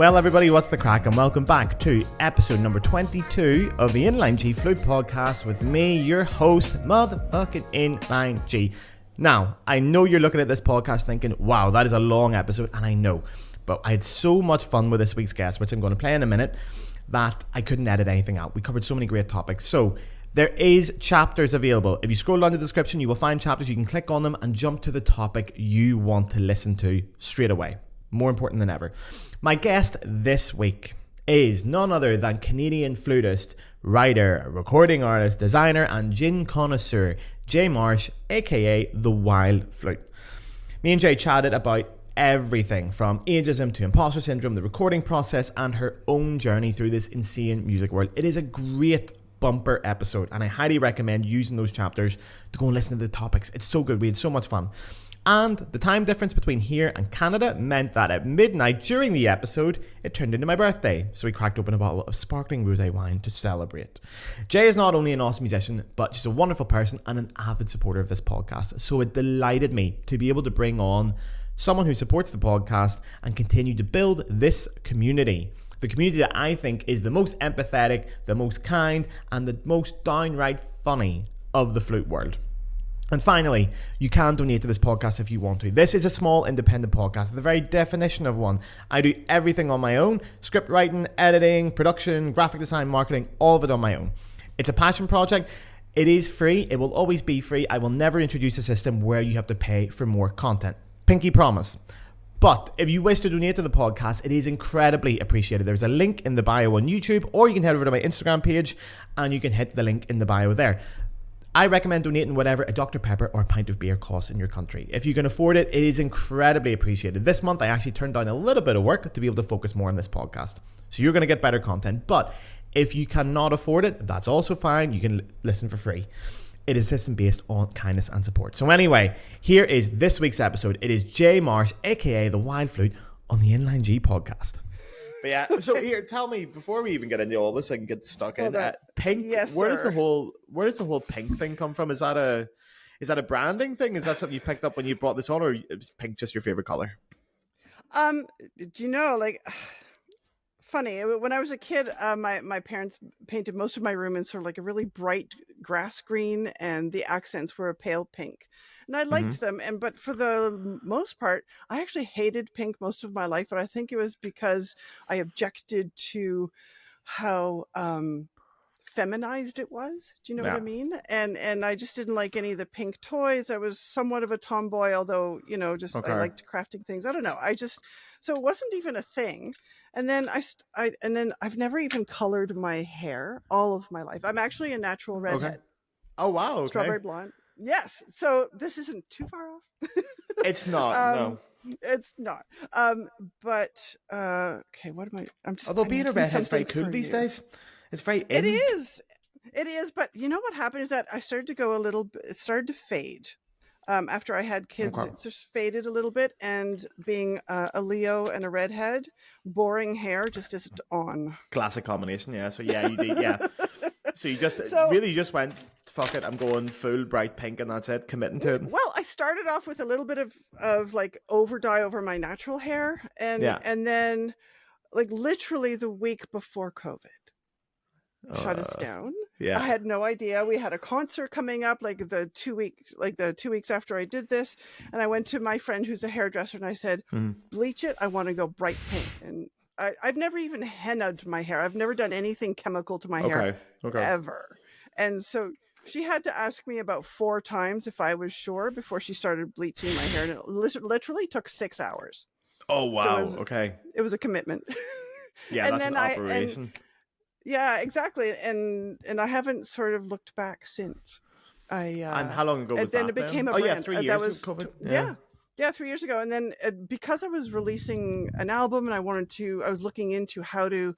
Well, everybody, what's the crack? And welcome back to episode number 22 of the Inline G Flute podcast with me, your host, motherfucking Inline G. Now, I know you're looking at this podcast thinking, wow, that is a long episode, and I know. But I had so much fun with this week's guest, which I'm going to play in a minute, that I couldn't edit anything out. We covered so many great topics. So there is chapters available. If you scroll down the description, you will find chapters. You can click on them and jump to the topic you want to listen to straight away. More important than ever. My guest this week is none other than Canadian flutist, writer, recording artist, designer, and gin connoisseur, Jaye Marsh, aka the Wild Flute. Me and Jaye chatted about everything from ageism to imposter syndrome, the recording process, and her own journey through this insane music world. It is a great bumper episode, and I highly recommend using those chapters to go and listen to the topics. It's so good. We had so much fun. And the time difference between here and Canada meant that at midnight during the episode, it turned into my birthday. So we cracked open a bottle of sparkling rosé wine to celebrate. Jaye is not only an awesome musician, but she's a wonderful person and an avid supporter of this podcast. So it delighted me to be able to bring on someone who supports the podcast and continue to build this community. The community that I think is the most empathetic, the most kind, and the most downright funny of the flute world. And finally, you can donate to this podcast if you want to. This is a small independent podcast, the very definition of one. I do everything on my own: script writing, editing, production, graphic design, marketing, all of it on my own. It's a passion project. It is free. It will always be free. I will never introduce a system where you have to pay for more content. Pinky promise. But if you wish to donate to the podcast, it is incredibly appreciated. There's a link in the bio on YouTube, or you can head over to my Instagram page and you can hit the link in the bio there. I recommend donating whatever a Dr. Pepper or a pint of beer costs in your country. If you can afford it, it is incredibly appreciated. This month, I actually turned down a little bit of work to be able to focus more on this podcast. So you're going to get better content. But if you cannot afford it, that's also fine. You can listen for free. It is a system based on kindness and support. So anyway, here is this week's episode. It is Jaye Marsh, aka the Wild Flute, on the Inline G podcast. But yeah, so here, tell me, before we even get into all this, I can get stuck in. Pink, yes, where sir. does the whole pink thing come from? Is that a branding thing? Is that something you picked up when you brought this on, or is pink just your favorite color? Do you know, like, funny, when I was a kid, my parents painted most of my room in sort of like a really bright grass green, and the accents were a pale pink. And I liked them, but for the most part, I actually hated pink most of my life, but I think it was because I objected to how feminized it was. Do you know what I mean? And I just didn't like any of the pink toys. I was somewhat of a tomboy, although, I liked crafting things. I don't know. So it wasn't even a thing. And then I've never even colored my hair all of my life. I'm actually a natural redhead. Okay. Oh, wow. Okay. Strawberry blonde. Yes. So this isn't too far off. It's not. No. It's not. But okay. What am I? I'm just. Although being a redhead's very cool these days. It's very in. It is. But you know what happened is that I started to go it started to fade. After I had kids, It just faded a little bit, and being a Leo and a redhead, boring hair just isn't on. Classic combination, yeah. So yeah, you did, yeah. So you just went, fuck it, I'm going full bright pink, and that's it, committing to it. Well, I started off with a little bit of like over dye over my natural hair, and then like literally the week before COVID shut us down. Yeah. I had no idea. We had a concert coming up like the 2 weeks after I did this, and I went to my friend who's a hairdresser, and I said, bleach it, I want to go bright pink. And I've never even hennaed my hair. I've never done anything chemical to my hair ever. And so she had to ask me about 4 times if I was sure before she started bleaching my hair, and it literally took 6 hours. Oh wow. So okay. It was a commitment. Yeah, and that's an operation. Yeah, exactly, and I haven't sort of looked back since. And how long ago was that? Then it became a brand. 3 years of COVID. Yeah, 3 years ago, and then because I was releasing an album, and I was looking into how to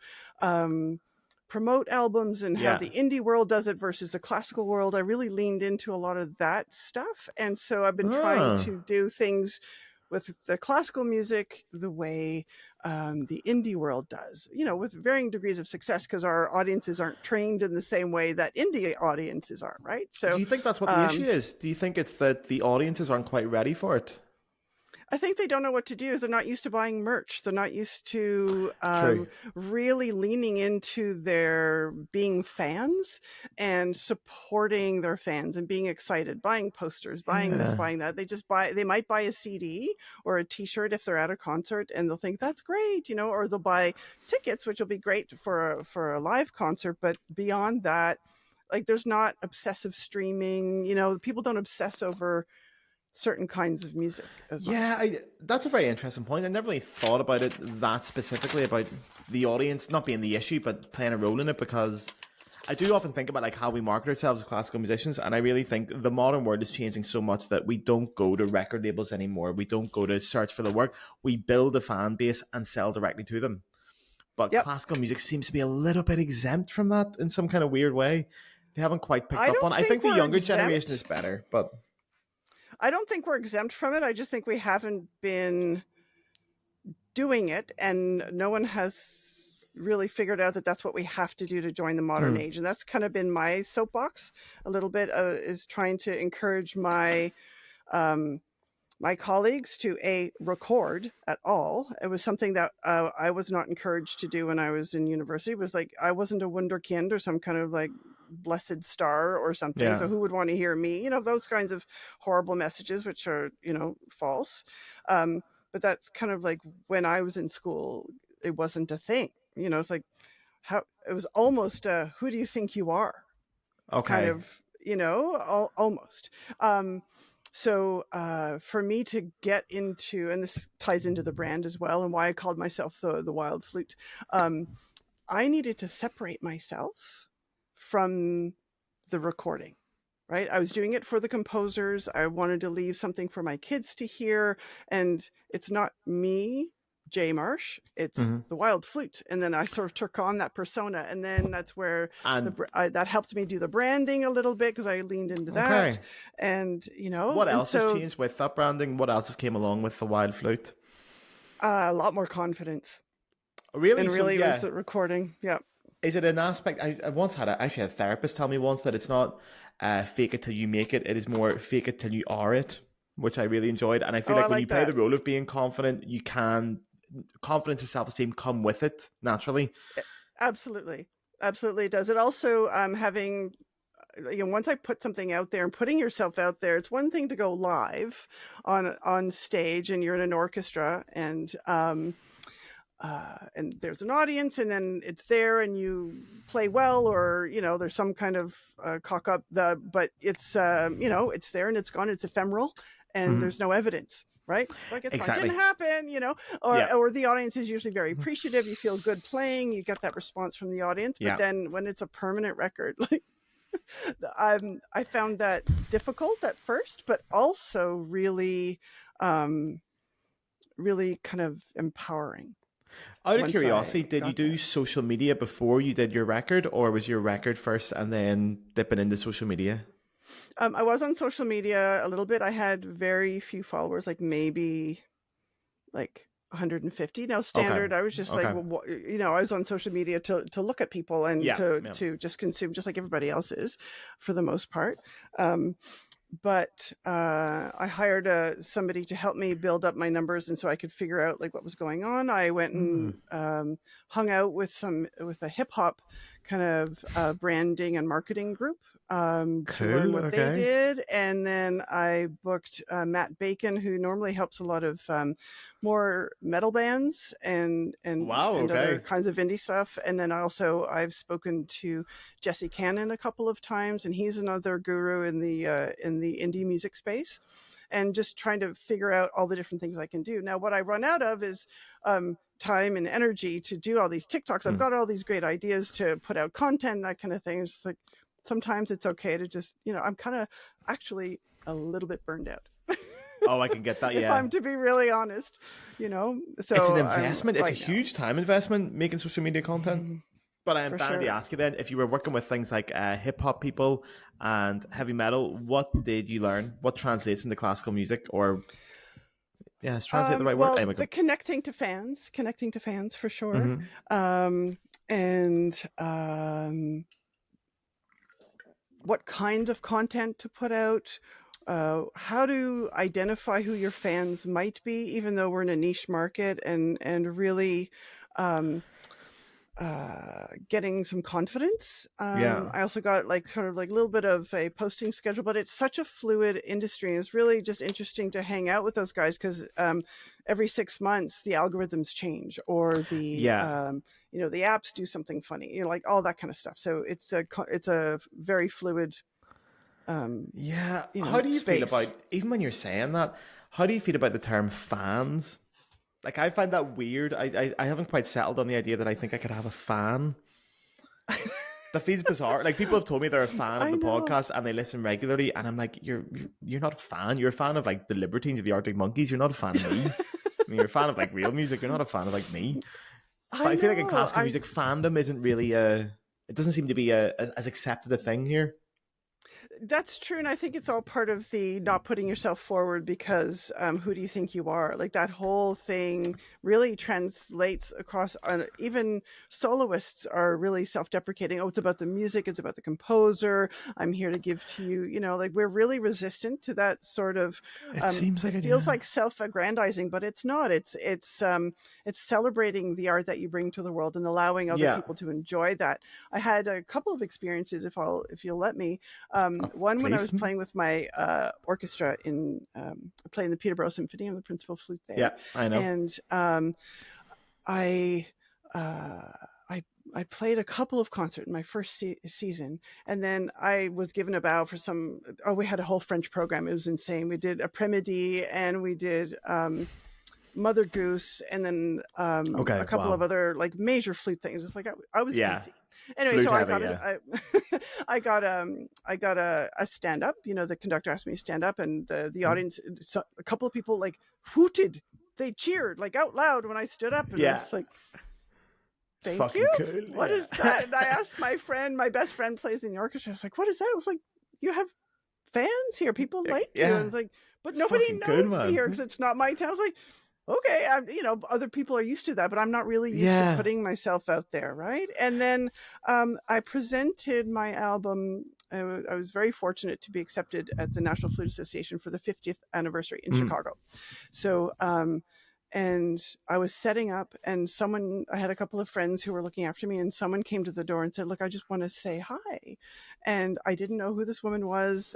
promote albums and how the indie world does it versus the classical world. I really leaned into a lot of that stuff, and so I've been trying to do things with the classical music the way the indie world does, with varying degrees of success, because our audiences aren't trained in the same way that indie audiences are, right? So do you think that's what the issue is? Do you think it's that the audiences aren't quite ready for it? I think they don't know what to do. They're not used to buying merch. They're not used to True. really leaning into their being fans and supporting their fans and being excited, buying posters, buying this, Yeah. buying that. They might buy a CD or a t-shirt if they're at a concert, and they'll think that's great, or they'll buy tickets, which will be great for a live concert. But beyond that, like, there's not obsessive streaming, people don't obsess over certain kinds of music as much. Yeah, that's a very interesting point. I never really thought about it that specifically, about the audience not being the issue, but playing a role in it, because I do often think about like how we market ourselves as classical musicians, and I really think the modern world is changing so much that we don't go to record labels anymore. We don't go to search for the work. We build a fan base and sell directly to them. But Yep. classical music seems to be a little bit exempt from that in some kind of weird way. They haven't quite picked up on it. I think the younger generation is better, but I don't think we're exempt from it. I just think we haven't been doing it, and no one has really figured out that that's what we have to do to join the modern age. And that's kind of been my soapbox a little bit, is trying to encourage my my colleagues to record at all. It was something that I was not encouraged to do when I was in university. It was like, I wasn't a wunderkind or some kind of like blessed star or something. Yeah. So who would want to hear me? Those kinds of horrible messages, which are, false. But that's kind of like when I was in school, it wasn't a thing. It's like, how it was almost a, who do you think you are? Okay. Kind of, almost. So for me to get into, and this ties into the brand as well, and why I called myself the Wild Flute, I needed to separate myself from the recording, right? I was doing it for the composers. I wanted to leave something for my kids to hear, and it's not me, Jaye Marsh, it's the Wild Flute. And then I sort of took on that persona, and then that's where that helped me do the branding a little bit, because I leaned into that. And what else has changed with that branding? What else has came along with the Wild Flute? A lot more confidence. Really? And really, it was the recording. Yeah. Is it an aspect? I once had a therapist tell me once that it's not fake it till you make it. It is more fake it till you are it, which I really enjoyed. And I feel like when you play the role of being confident, confidence and self-esteem come with it naturally. Absolutely it does. It also having, once I put something out there, and putting yourself out there, it's one thing to go live on stage and you're in an orchestra, and there's an audience, and then it's there and you play well, or there's some kind of cock up, but it's it's there and it's gone, it's ephemeral, and there's no evidence. Right? Like, it didn't happen, or the audience is usually very appreciative. You feel good playing, you get that response from the audience. But then when it's a permanent record, like, I found that difficult at first, but also really, really kind of empowering. Out of curiosity, did you do social media before you did your record, or was your record first and then dipping into social media? I was on social media a little bit. I had very few followers, like maybe like 150. Now standard, I was just like, well, I was on social media to look at people and to just consume, just like everybody else is, for the most part. But I hired somebody to help me build up my numbers, and so I could figure out like what was going on. I went and hung out with a hip hop kind of branding and marketing group to learn what they did. And then I booked Matt Bacon, who normally helps a lot of more metal bands and other kinds of indie stuff. And then I've spoken to Jesse Cannon a couple of times, and he's another guru in the indie music space, and just trying to figure out all the different things I can do. Now, what I run out of is time and energy to do all these TikToks. I've got all these great ideas to put out content, that kind of thing. It's like, sometimes it's okay to just, I'm kind of actually a little bit burned out. Oh, I can get that. If I'm to be really honest, so it's an investment. It's a huge time investment making social media content. But I am dying to ask you then, if you were working with things like hip hop people and heavy metal, what did you learn? What translates into classical music? Or is translate the right word? Well, the connecting to fans for sure. And what kind of content to put out, how to identify who your fans might be, even though we're in a niche market, and really getting some confidence. Yeah. I also got like sort of like a little bit of a posting schedule, but it's such a fluid industry. And it's really just interesting to hang out with those guys because every 6 months the algorithms change, or the Yeah. the apps do something funny, like all that kind of stuff. So it's a very fluid Yeah. How do you feel space. about, even when you're saying that, how do you feel about the term fans? Like, I find that weird. I haven't quite settled on the idea that I think I could have a fan. That feels bizarre. Like, people have told me they're a fan of I the know. podcast and they listen regularly, and I'm like, you're not a fan. You're a fan of like the Libertines of the Arctic Monkeys. You're not a fan of me. I mean, you're a fan of like real music. You're not a fan of like me. But I I feel like in know. classical music, fandom isn't really a. It doesn't seem to be as accepted a thing here. That's true, and I think it's all part of the not putting yourself forward because who do you think you are? Like that whole thing really translates across. Even soloists are really self-deprecating. Oh, it's about the music. It's about the composer. I'm here to give to you. Like we're really resistant to that sort of. It seems like it it, feels yeah. like self-aggrandizing, but it's not. It's celebrating the art that you bring to the world and allowing other Yeah. people to enjoy that. I had a couple of experiences, if you'll let me. One when I Please. was playing with my orchestra playing the Peterborough Symphony. I'm the principal flute there. Yeah, I know. And I I played a couple of concerts in my first season, and then I was given a bow for some. Oh, we had a whole French program. It was insane. We did Après-midi, and we did Mother Goose, and then Okay, a couple wow. of other like major flute things. It's like I was Yeah. busy. Anyway, Flute so I heavy, got yeah. I got a stand up. The conductor asked me to stand up, and the audience, a couple of people like hooted. They cheered like out loud when I stood up, and I Yeah. was like, It's "Thank fucking you. cool. What yeah. is that?" And I asked my best friend plays in the orchestra. I was like, "What is that?" I was like, "You have fans here. People like you." Yeah. And it's like, "But It's nobody fucking knows cool, me here man. because it's not my town." I was like, okay, other people are used to that, but I'm not really used to Yeah. putting myself out there, right? And then I presented my album. I was very fortunate to be accepted at the National Flute Association for the 50th anniversary in Chicago. So, and I was setting up, and I had a couple of friends who were looking after me, and someone came to the door and said, "Look, I just want to say hi." And I didn't know who this woman was.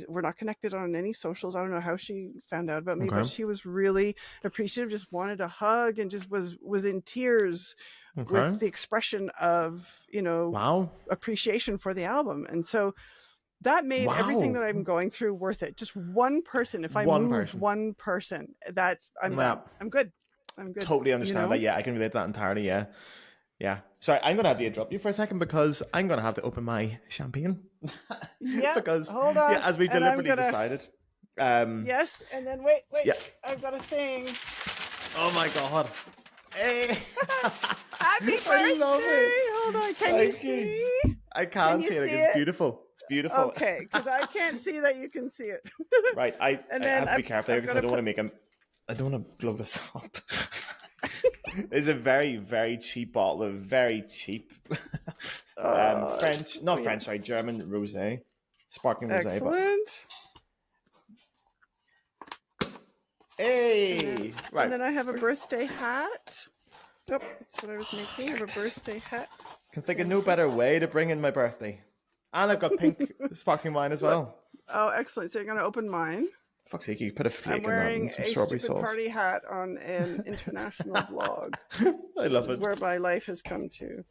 We're not connected on any socials. I don't know how she found out about me, but she was really appreciative, just wanted a hug, and just was in tears with the expression of, Wow. appreciation for the album. And so that made everything that I'm going through worth it. Just one person, if I move one person, I'm done. I'm good. Totally understand that. Yeah, I can relate to that entirely. Yeah. Yeah. Sorry, I'm going to have to interrupt you for a second because I'm going to have to open my champagne. Yeah. Because, hold on. yeah, as we deliberately decided. Yes. And then wait. Yeah. I've got a thing. Oh my God. Hey. Happy birthday. I love it. Hold on. Can you see? I can't see it. It's beautiful. It's beautiful. Okay. Because I can't see that you can see it. Right. I have to be careful here because I don't want to make him. I don't want to blow this up. It's a very, very cheap bottle of very cheap German Rosé, sparkling Rosé. Excellent. Hey, right. And then I have a birthday hat. Oh, that's what I was making. I have a birthday hat. Can think of no better way to bring in my birthday. And I've got pink sparkling wine as well. Oh, excellent. So you're going to open mine. Fuck's sake, you put a flake in that and some I'm strawberry wearing a stupid sauce. party hat on an international blog. I love it. Where my life has come to.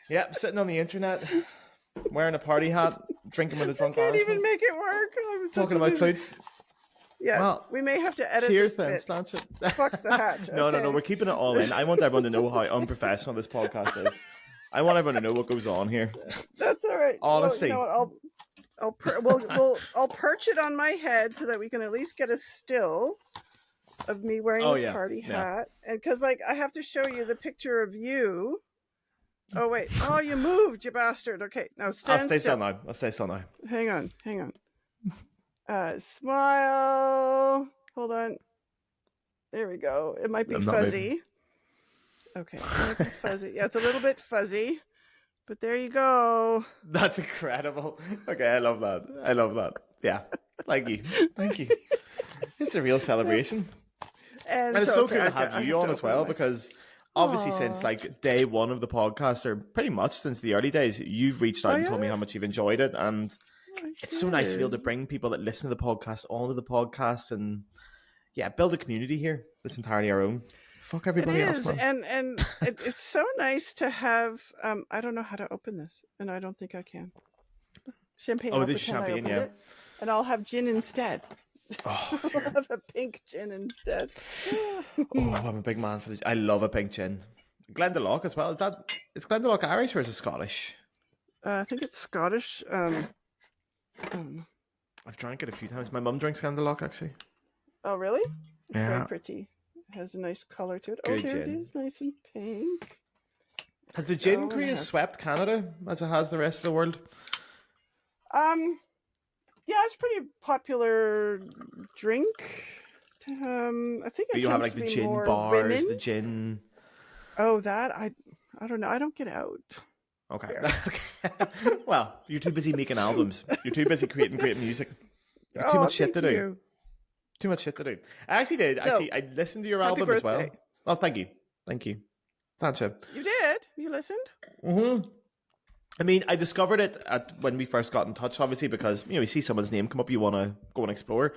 Yep, sitting on the internet, wearing a party hat, drinking with a drunk I can't Irishman. even make it work. Talking about flutes. Yeah, well, we may have to edit cheers this then, bit. stanch it. Fuck the hat. No, we're keeping it all in. I want everyone to know how unprofessional this podcast is. I want everyone to know what goes on here. That's all right. Honesty. Well, you know what, I'll perch it on my head so that we can at least get a still of me wearing the party hat. And because I have to show you the picture of you. Oh wait. Oh, you moved, you bastard. Okay, now stand I'll stay still now. Hang on. Smile. Hold on. There we go. It might be fuzzy. Okay, it might be fuzzy. Yeah, it's a little bit fuzzy. But there you go. That's incredible. Okay, I love that. I love that. Yeah. Thank you. Thank you. It's a real celebration. And it's so cool to have you on as well, because obviously since like day one of the podcast, or pretty much since the early days, you've reached out and told me how much you've enjoyed it. And it's so nice to be able to bring people that listen to the podcast onto the podcast and build a community here that's entirely our own. Fuck everybody else, man. And it's so nice to have. I don't know how to open this, and I don't think I can. Champagne. Oh, this champagne, yeah. And I'll have gin instead. Oh, I'll have a pink gin instead. I'm a big man for I love a pink gin. Glendalough as well. Is Glendalough Irish or is it Scottish? I think it's Scottish. I've drank it a few times. My mum drinks Glendalough actually. Oh, really? It's yeah. very pretty. It has a nice color to it. Good there gin. it is, nice and pink. Has the gin craze swept Canada as it has the rest of the world? Yeah, it's a pretty popular drink. I think you have like the gin bars, women. the gin. Oh, that I don't know. I don't get out. Okay. Well, you're too busy making albums. You're too busy creating great music. You have too much shit to do. Too much shit to do. I actually did. I listened to your album as well. Oh, thank you. Thank you. Thancha. You did? You listened? Mm-hmm. I mean, I discovered it when we first got in touch, obviously, because, you see someone's name come up, you want to go and explore.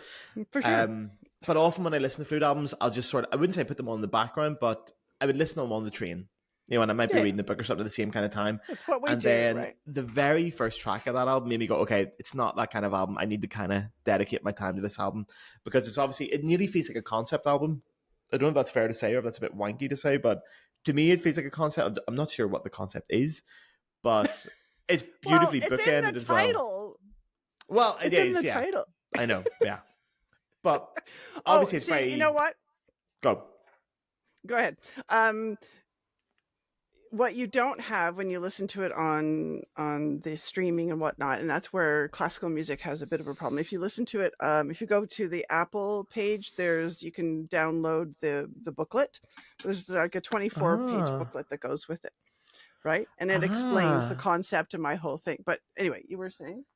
For sure. But often when I listen to flute albums, I'll just I wouldn't say put them on in the background, but I would listen to them on the train. And I might be reading a book or something at the same kind of time. That's what we do, then right? The very first track of that album made me go, okay, it's not that kind of album. I need to kind of dedicate my time to this album, because it nearly feels like a concept album. I don't know if that's fair to say or if that's a bit wanky to say, but to me it feels like a concept. I'm not sure what the concept is, but it's beautifully bookended as well. Well, it is, yeah. Title. I know, yeah. But obviously it's very... You know what? Go ahead. What you don't have when you listen to it on the streaming and whatnot, and that's where classical music has a bit of a problem. If you listen to it, if you go to the Apple page, you can download the booklet. There's like a 24-page booklet that goes with it, right? And it explains the concept and my whole thing. But anyway, you were saying?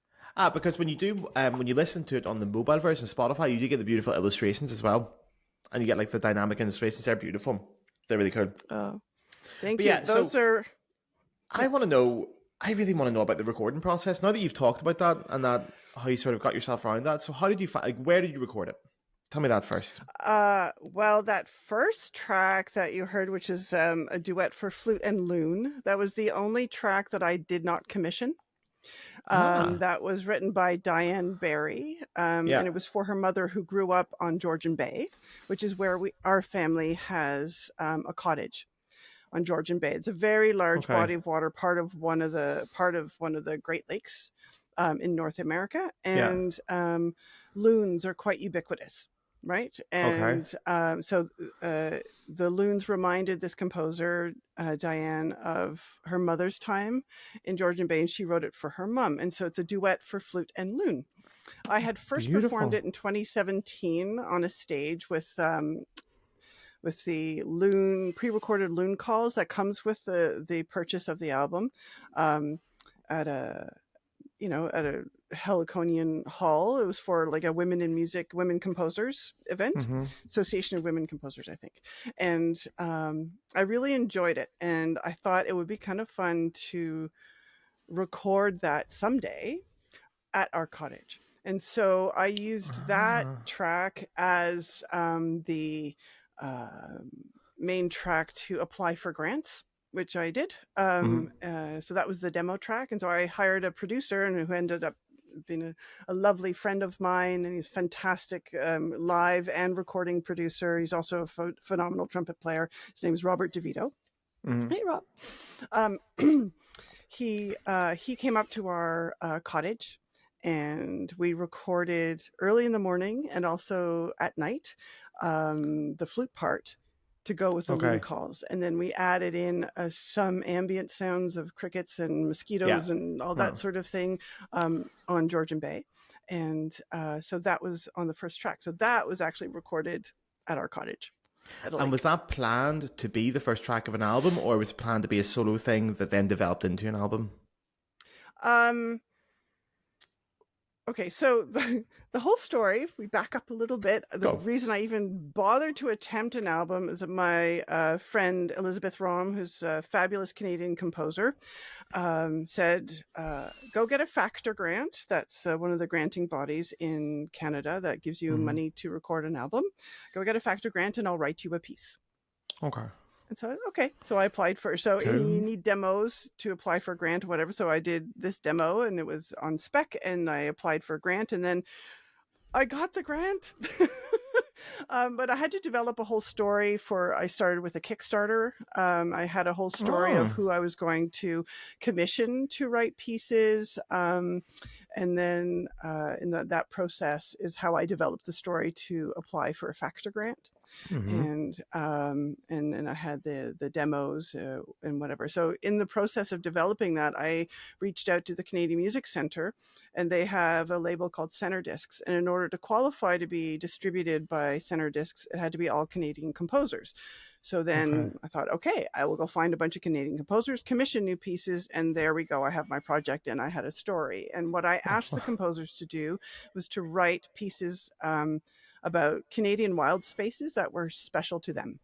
Because when you listen to it on the mobile version of Spotify, you do get the beautiful illustrations as well, and you get like the dynamic illustrations. They're beautiful. They're really cool. Oh. Thank you. Those are... I really want to know about the recording process. Now that you've talked about that and that how you sort of got yourself around that. So how did you where did you record it? Tell me that first. Well, that first track that you heard, which is a duet for flute and loon, that was the only track that I did not commission. That was written by Diane Barry, and it was for her mother, who grew up on Georgian Bay, which is where our family has a cottage on Georgian Bay. It's a very large body of water, part of one of the Great Lakes in North America, and loons are quite ubiquitous, right? And so the loons reminded this composer, Diane, of her mother's time in Georgian Bay, and she wrote it for her mom. And so it's a duet for flute and loon. I had first performed it in 2017 on a stage with the loon pre-recorded loon calls that comes with the purchase of the album, at a Heliconian hall. It was for like a women composers event, Association of Women Composers, I think. And I really enjoyed it, and I thought it would be kind of fun to record that someday at our cottage. And so I used that track as the main track to apply for grants, which I did. So that was the demo track. And so I hired a producer, and who ended up being a lovely friend of mine, and he's a fantastic live and recording producer. He's also a phenomenal trumpet player. His name is Robert DeVito. Hey, Rob. He came up to our cottage, and we recorded early in the morning and also at night the flute part to go with the loon calls. And then we added in some ambient sounds of crickets and mosquitoes and all that sort of thing on Georgian Bay. And so that was on the first track. So that was actually recorded at our cottage. And was that planned to be the first track of an album, or was it planned to be a solo thing that then developed into an album? Okay, so the whole story, if we back up a little bit, the Go. reason I even bothered to attempt an album is that my friend Elizabeth Rom, who's a fabulous Canadian composer, said, go get a Factor grant. That's one of the granting bodies in Canada that gives you money to record an album. Go get a Factor grant and I'll write you a piece. Okay. And so, okay. So I applied for, so Cool. you need demos to apply for a grant or whatever. So I did this demo and it was on spec and I applied for a grant and then I got the grant. But I had to develop a whole story I started with a Kickstarter. I had a whole story of who I was going to commission to write pieces. And then in that process is how I developed the story to apply for a Factor grant. And I had the demos and whatever. So in the process of developing that, I reached out to the Canadian Music Centre, and they have a label called Center Discs. And in order to qualify to be distributed by Center Discs, it had to be all Canadian composers. So then I thought, okay, I will go find a bunch of Canadian composers, commission new pieces, and there we go. I have my project and I had a story. And what I asked the composers to do was to write pieces about Canadian wild spaces that were special to them.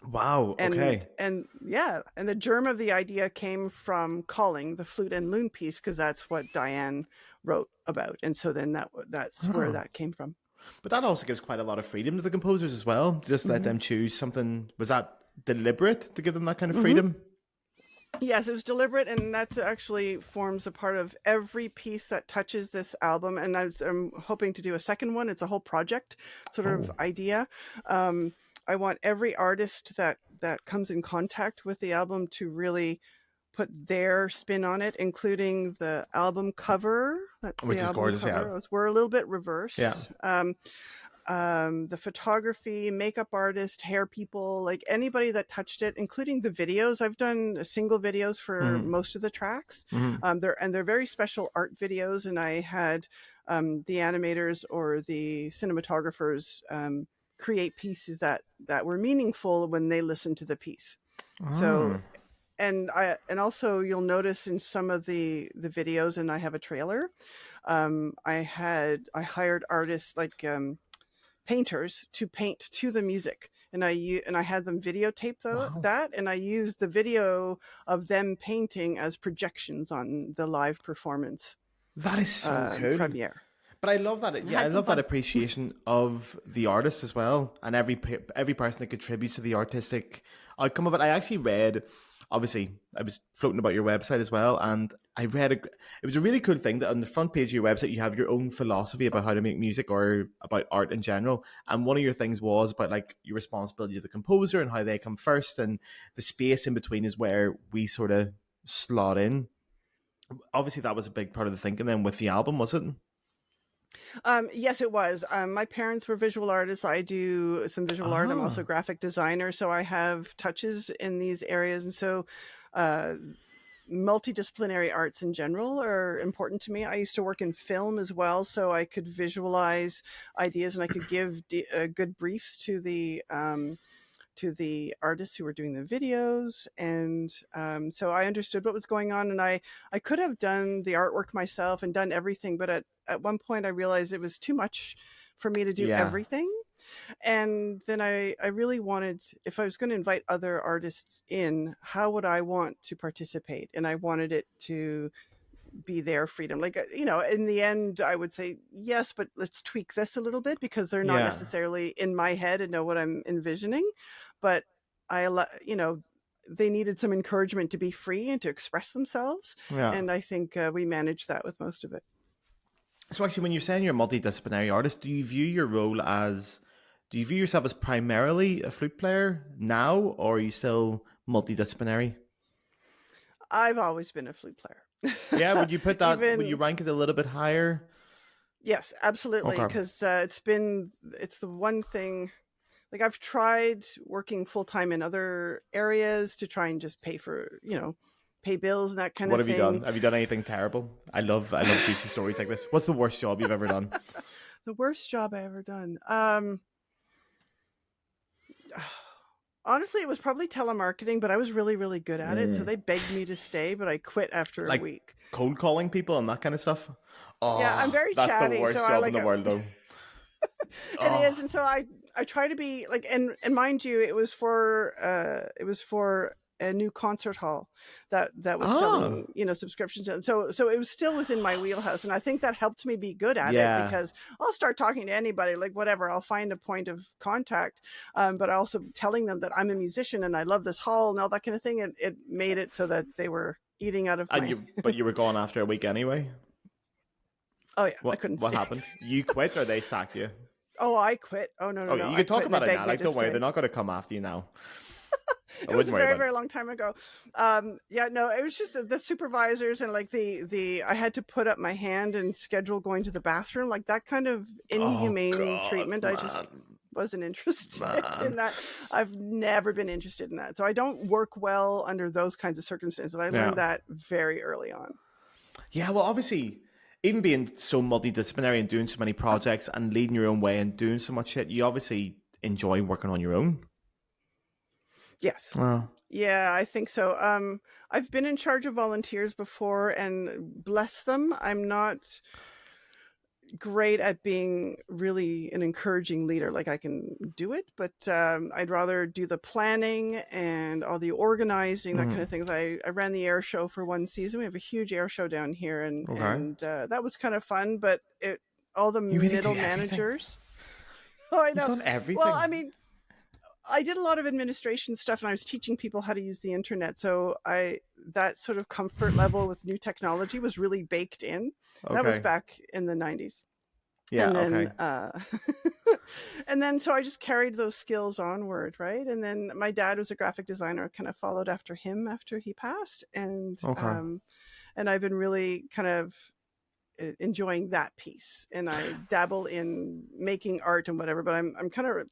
Wow. Okay. And the germ of the idea came from Calling, the flute and loon piece, because that's what Diane wrote about. And so then that's where that came from. But that also gives quite a lot of freedom to the composers as well. Just let them choose something. Was that deliberate to give them that kind of freedom? Yes, it was deliberate, and that actually forms a part of every piece that touches this album. And I'm hoping to do a second one. It's a whole project sort of idea. I want every artist that comes in contact with the album to really put their spin on it, including the album cover. Which is gorgeous, cover. yeah. We're a little bit reversed. Yeah. The photography, makeup artist, hair people, like anybody that touched it, including the videos. I've done single videos for most of the tracks. They're very special art videos, and I had the animators or the cinematographers create pieces that were meaningful when they listened to the piece. So and also you'll notice in some of the videos, and I have a trailer, I hired artists like painters to paint to the music, and I had them videotape that, and I used the video of them painting as projections on the live performance. That is so cool. Premiere. But I love that. Yeah, I love that appreciation of the artist as well, and every person that contributes to the artistic outcome of it. I actually read. Obviously, I was floating about your website as well, and I read it was a really cool thing that on the front page of your website you have your own philosophy about how to make music or about art in general. And one of your things was about like your responsibility of the composer and how they come first, and the space in between is where we sort of slot in. Obviously, that was a big part of the thinking then with the album, was it? Yes, it was. My parents were visual artists. I do some visual art. I'm also a graphic designer, so I have touches in these areas. And so multidisciplinary arts in general are important to me. I used to work in film as well, so I could visualize ideas and I could give good briefs to the artists who were doing the videos. And so I understood what was going on, and I could have done the artwork myself and done everything, but at one point I realized it was too much for me to do everything. And then I really wanted, if I was going to invite other artists in, how would I want to participate? And I wanted it to be their freedom. Like, in the end, I would say, yes, but let's tweak this a little bit, because they're not necessarily in my head and know what I'm envisioning. But they needed some encouragement to be free and to express themselves. Yeah. And I think we managed that with most of it. So actually, when you're saying you're a multidisciplinary artist, do you view yourself as primarily a flute player now, or are you still multidisciplinary? I've always been a flute player. Yeah, would you put that, would you rank it a little bit higher? Yes, absolutely. Because it's the one thing, like I've tried working full time in other areas to try and just pay bills and that kind of thing. What have you done? Have you done anything terrible? I love juicy stories like this. What's the worst job you've ever done? The worst job I ever done. honestly, it was probably telemarketing, but I was really, really good at it. So they begged me to stay, but I quit after a Like week. cold calling people and that kind of stuff. Yeah, I'm Oh, very that's the chatty, so worst I job in like the a, world, though. it is, Oh, and so I try to be like, and mind you, it was for a new concert hall that was oh, selling, you know, subscriptions, and so it was still within my wheelhouse, and I think that helped me be good at it yeah. because I'll start talking to anybody, like whatever, I'll find a point of contact, but also telling them that I'm a musician and I love this hall and all that kind of thing, and it made it so that they were eating out of And my. but you were gone after a week anyway. Oh yeah, I What couldn't what stay. happened? You quit or they sacked you? Oh, I quit. Oh no, no, Oh, no, you I can talk quit, and they about it begged now. me Like, to don't worry, they're stay. not going to come after you now. I It was wouldn't a worry very, about it. very long time ago. Yeah, no, it was just the supervisors and like the I had to put up my hand and schedule going to the bathroom, like that kind of Oh inhumane God, treatment. I just man, wasn't interested in man. that. I've never been interested in that. So I don't work well under those kinds of circumstances. I learned Yeah, that very early on. yeah. Well, obviously, even being so multidisciplinary and doing so many projects and leading your own way and doing so much shit, you obviously enjoy working on your own. Yes. Well, Yeah, I think so. I've been in charge of volunteers before, and bless them, I'm not great at being really an encouraging leader. Like I can do it, but I'd rather do the planning and all the organizing, that kind of mm, thing. I ran the air show for one season. We have a huge air show down here, okay. and that was kind of fun. But it all the You really middle do everything. managers. Oh, I You've know. done Well, everything. I mean, I did a lot of administration stuff, and I was teaching people how to use the internet. So I that sort of comfort level with new technology was really baked in. That was Okay. back in the 90s. Yeah. And then Okay. and then so I just carried those skills onward, right? And then my dad was a graphic designer, kind of followed after him after he passed, Okay. and I've been really kind of enjoying that piece, and I dabble in making art and whatever, but I'm kind of,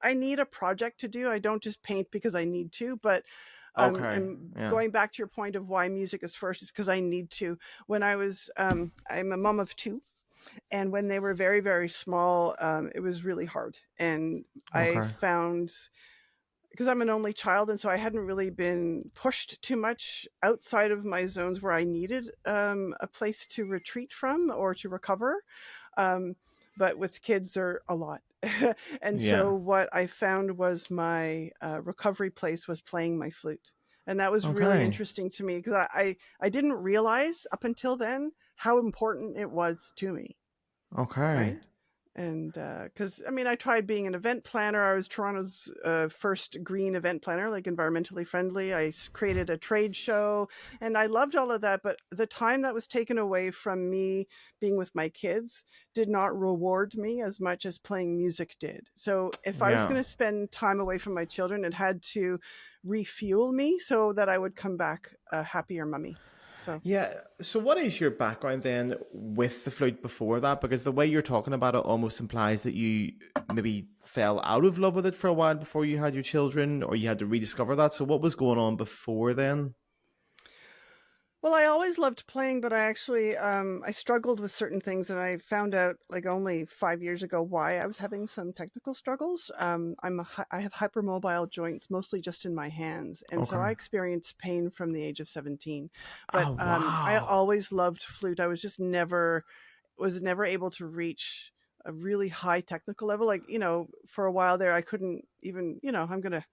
I need a project to do. I don't just paint because I need to, but Okay. and Yeah. going back to your point of why music is first is because I need to. When I was I'm a mom of two, and when they were very, very small, it was really hard, and I Okay. found, because I'm an only child, and so I hadn't really been pushed too much outside of my zones where I needed a place to retreat from or to recover, um, but with kids they're a lot. And Yeah. so what I found was my recovery place was playing my flute, and that was really Okay. interesting to me because I didn't realize up until then how important it was to me, Okay. right? And because I mean, I tried being an event planner. I was Toronto's first green event planner, like environmentally friendly. I created a trade show, and I loved all of that. But the time that was taken away from me being with my kids did not reward me as much as playing music did. So if I was Yeah. going to spend time away from my children, it had to refuel me so that I would come back a happier mummy. So. Yeah. So, what is your background then with the flute before that? Because the way you're talking about it almost implies that you maybe fell out of love with it for a while before you had your children, or you had to rediscover that. So, what was going on before then? Well, I always loved playing, but I actually I struggled with certain things, and I found out like only 5 years ago why I was having some technical struggles. I have hypermobile joints, mostly just in my hands, and so Okay. I experienced pain from the age of 17. But Oh I wow. always loved flute. I was just never able to reach a really high technical level. Like, for a while there, I couldn't even, I'm gonna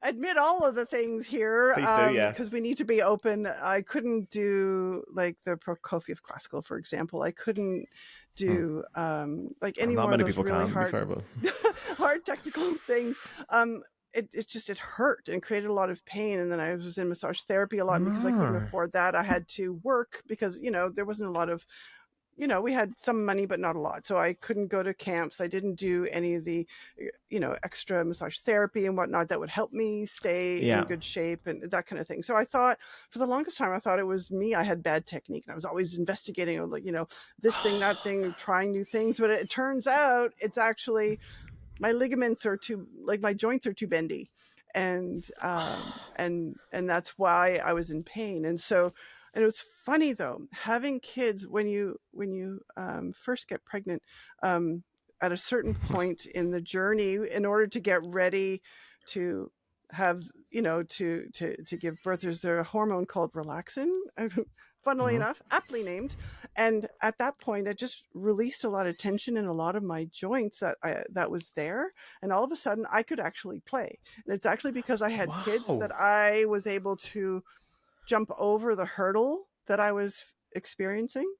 admit all of the things here, Please do. Yeah. because we need to be open. I couldn't do like the Prokofiev classical, for example. I couldn't Hmm. do like Well, any not more of many those people really can, to be hard fair, but hard technical things. It hurt and created a lot of pain, and then I was in massage therapy a lot, and because I couldn't no. afford that, I had to work because there wasn't a lot of, we had some money, but not a lot. So I couldn't go to camps. I didn't do any of the, extra massage therapy and whatnot that would help me stay in Yeah. good shape and that kind of thing. So I thought for the longest time, I thought it was me. I had bad technique, and I was always investigating, like, this thing, that thing, trying new things. But it turns out it's actually my ligaments are too, like my joints are too bendy. And that's why I was in pain. And it was funny though, having kids when you first get pregnant. at a certain point in the journey, in order to get ready to have, to give birth, there's a hormone called relaxin, funnily enough, aptly named. And at that point, I just released a lot of tension in a lot of my joints that was there. And all of a sudden I could actually play. And it's actually because I had kids that I was able to jump over the hurdle that I was experiencing.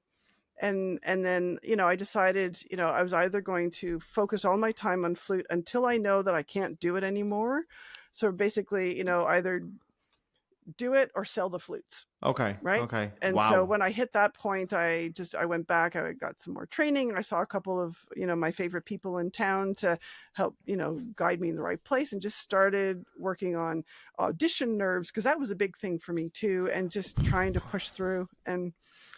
And then, I decided, I was either going to focus all my time on flute until I know that I can't do it anymore. So basically, either do it or sell the flutes. Okay. Right. Okay. And so when I hit that point, I went back, I got some more training. I saw a couple of, my favorite people in town to help, guide me in the right place, and just started working on audition nerves, because that was a big thing for me too. And just trying to push through. And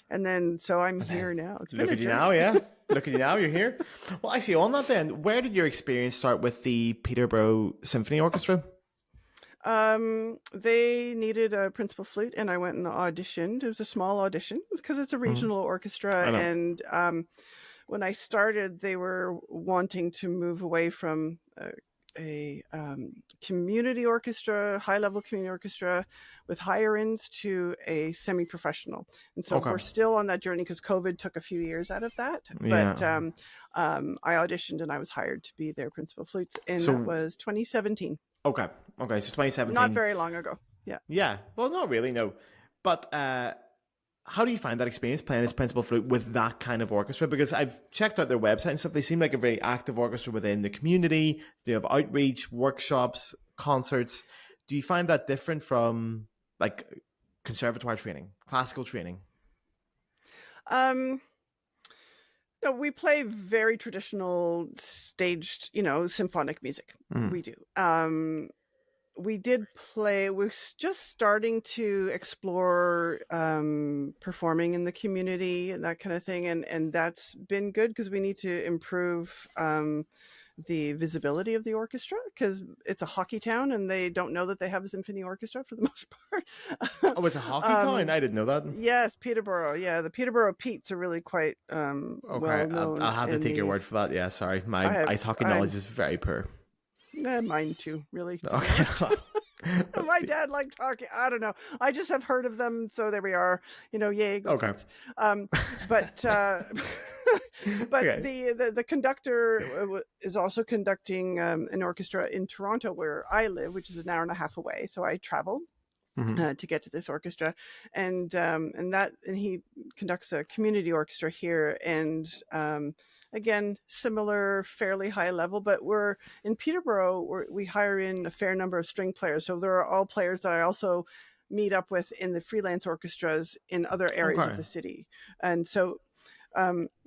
then, so I'm here now. It's Look at you now, yeah. Look at you now, you're here. Well, actually, on that then, where did your experience start with the Peterborough Symphony Orchestra? They needed a principal flute, and I went and auditioned. It was a small audition because it's a regional orchestra. And when I started, they were wanting to move away from a community orchestra, high-level community orchestra with higher ends, to a semi-professional. And so we're still on that journey, because COVID took a few years out of that. But I auditioned and I was hired to be their principal flutes, and that was 2017. Okay, so 2017. Not very long ago. Yeah. Yeah, well, not really, no. But how do you find that experience playing this principal flute with that kind of orchestra? Because I've checked out their website and stuff. They seem like a very active orchestra within the community. They have outreach, workshops, concerts. Do you find that different from like conservatoire training, classical training? No, we play very traditional staged, symphonic music. We do. We did play, we're just starting to explore performing in the community and that kind of thing. And that's been good, because we need to improve the visibility of the orchestra, because it's a hockey town and they don't know that they have a symphony orchestra for the most part. Oh, it's a hockey town? I didn't know that. Yes, Peterborough. Yeah, the Peterborough Petes are really quite well known. I'll have to take your word for that. Yeah, sorry. My ice hockey knowledge is very poor. Mine too, really. Okay. My dad liked hockey. I don't know. I just have heard of them, so there we are. Yay. Okay. But the conductor is also conducting an orchestra in Toronto, where I live, which is an hour and a half away. So I travel to get to this orchestra, and he conducts a community orchestra here, and again, similar, fairly high level, but we're in Peterborough, we hire in a fair number of string players. So there are all players that I also meet up with in the freelance orchestras in other areas of the city. And so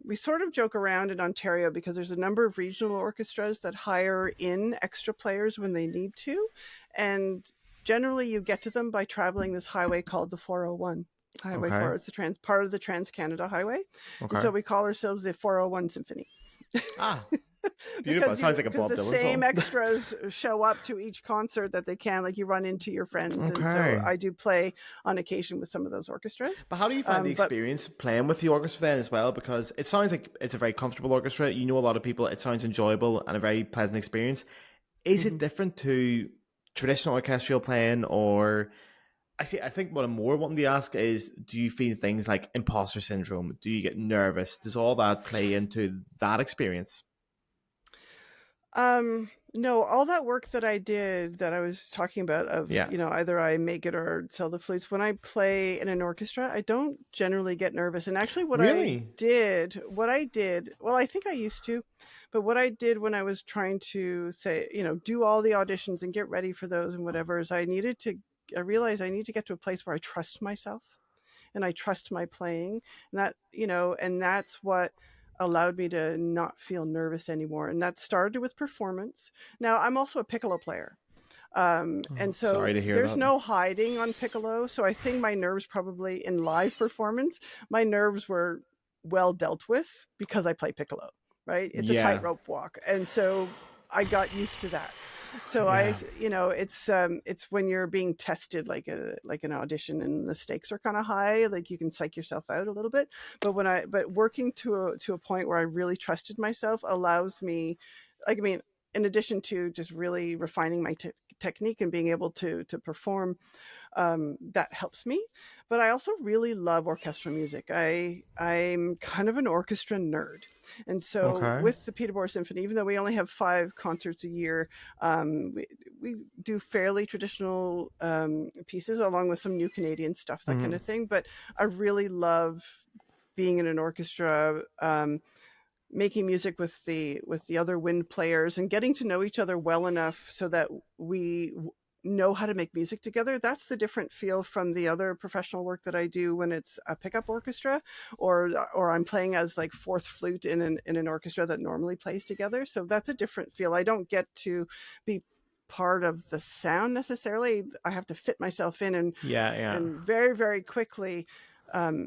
we sort of joke around in Ontario, because there's a number of regional orchestras that hire in extra players when they need to. And generally you get to them by traveling this highway called the 401. Highway 4, it's the part of the Trans-Canada Highway. And so we call ourselves the 401 Symphony. Beautiful. It sounds like a Bob Dylan song. The same extras show up to each concert that they can, like you run into your friends. And so I do play on occasion with some of those orchestras. But how do you find the experience playing with the orchestra then as well? Because it sounds like it's a very comfortable orchestra. You know a lot of people. It sounds enjoyable and a very pleasant experience. Is it different to traditional orchestral playing, or... Actually, I think what I'm more wanting to ask is, do you feel things like imposter syndrome? Do you get nervous? Does all that play into that experience? No, all that work that I did, that I was talking about, of either I make it or sell the flutes. When I play in an orchestra, I don't generally get nervous. And actually, what I did, well, I think I used to, but what I did when I was trying to say, do all the auditions and get ready for those and whatever, is I realized I need to get to a place where I trust myself and I trust my playing, and that, and that's what allowed me to not feel nervous anymore. And that started with performance. Now, I'm also a piccolo player. And so there's no hiding on piccolo. So I think my nerves, probably in live performance, my nerves were well dealt with because I play piccolo, right? It's a tightrope walk. And so I got used to that. So Yeah. it's when you're being tested like an audition, and the stakes are kind of high, like you can psych yourself out a little bit. But working to a point where I really trusted myself allows me, like, I mean, in addition to just really refining my technique and being able to perform, that helps me. But I also really love orchestral music. I'm kind of an orchestra nerd, and so Okay. with the Peterborough Symphony, even though we only have 5 concerts a year, we do fairly traditional pieces along with some new Canadian stuff, that kind Mhm. of thing. But I really love being in an orchestra. Making music with the other wind players and getting to know each other well enough so that we know how to make music together. That's the different feel from the other professional work that I do when it's a pickup orchestra, or I'm playing as like fourth flute in an orchestra that normally plays together. So that's a different feel. I don't get to be part of the sound necessarily. I have to fit myself in Yeah, yeah. and very, very quickly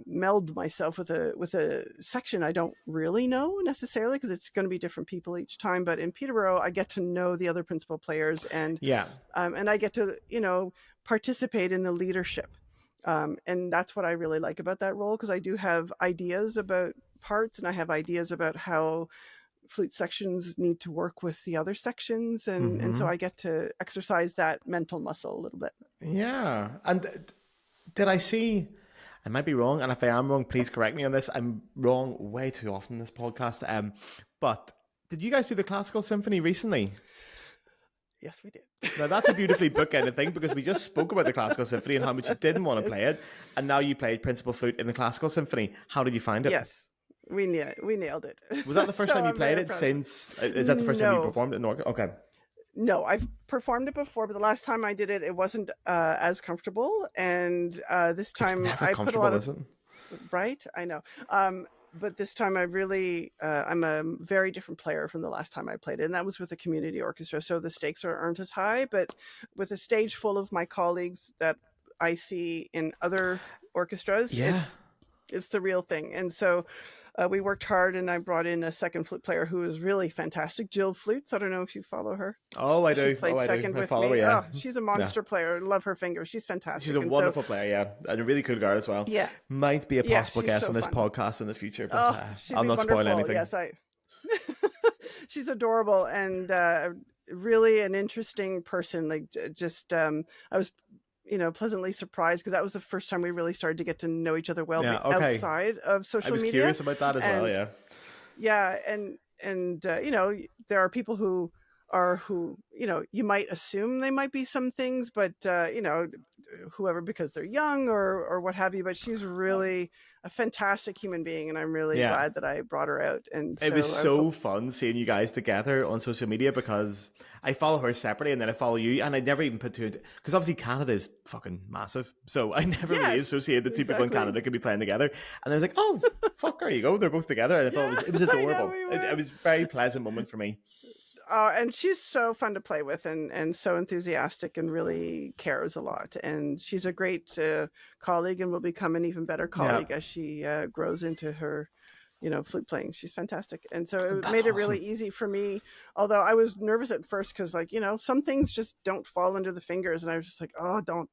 meld myself with a section I don't really know necessarily, because it's going to be different people each time. But in Peterborough, I get to know the other principal players, Yeah. and I get to participate in the leadership, and that's what I really like about that role, because I do have ideas about parts, and I have ideas about how flute sections need to work with the other sections, and so Hmm. I get to exercise that mental muscle a little bit. Yeah. And did I see? I might be wrong, and if I am wrong, please correct me on this. I'm wrong way too often in this podcast. But did you guys do the classical symphony recently? Yes, we did. Now that's a beautifully bookended thing, because we just spoke about the classical symphony and how much you didn't want to Yes. play it, and now you played principal flute in the classical symphony. How did you find it? Yes, we nailed it. Was that the first So time you I'm played very it proud of us. since? Is that the first time you No, performed it in orchestra? Okay. no, I've performed it before, but the last time I did it, it wasn't as comfortable. And this It's time never I put a lot comfortable, of is it? right. I know. But this time I really, I'm a very different player from the last time I played it, and that was with a community orchestra. So the stakes aren't as high, but with a stage full of my colleagues that I see in other orchestras, Yeah. it's the real thing. And so we worked hard, and I brought in a second flute player who is really fantastic, Jill Flutes. I don't know if you follow her. Oh, I She do. Oh, played I do. second I with follow her. me. Yeah. Oh, she's a Yeah. monster player. Love her fingers. She's She's a fantastic. And so, wonderful player, yeah, and a really cool girl as well. yeah, Might be a yes, possible she's guest so on this fun. podcast in the future, but Oh, she'd I'll be not spoil wonderful. anything. Yes, she's adorable, and really an interesting person. Like just, I was, pleasantly surprised, because that was the first time we really started to get to know each other well Yeah, okay. outside of I social was media. curious about that as well, And yeah. yeah, and there are people who you might assume they might be some things, but whoever, because they're young or what have you. But she's really a fantastic human being, and I'm really Yeah. glad that I brought her out. And It was so I so hope. fun seeing you guys together on social media, because I follow her separately and then I follow you, and I never even put two because obviously Canada is fucking massive, so I never really Yes, associated the two people in exactly. Canada could be playing together. And I was like, oh fuck, there you go, they're both together, and I thought Yeah, it was I know adorable. we It were. was a very pleasant moment for me. And she's so fun to play with, and so enthusiastic, and really cares a lot. And she's a great colleague, and will become an even better Yeah, colleague as she grows into her, flute playing. She's fantastic. And so it that's made it really awesome. easy for me. Although I was nervous at first, because, like, some things just don't fall under the fingers, and I was just like, oh, don't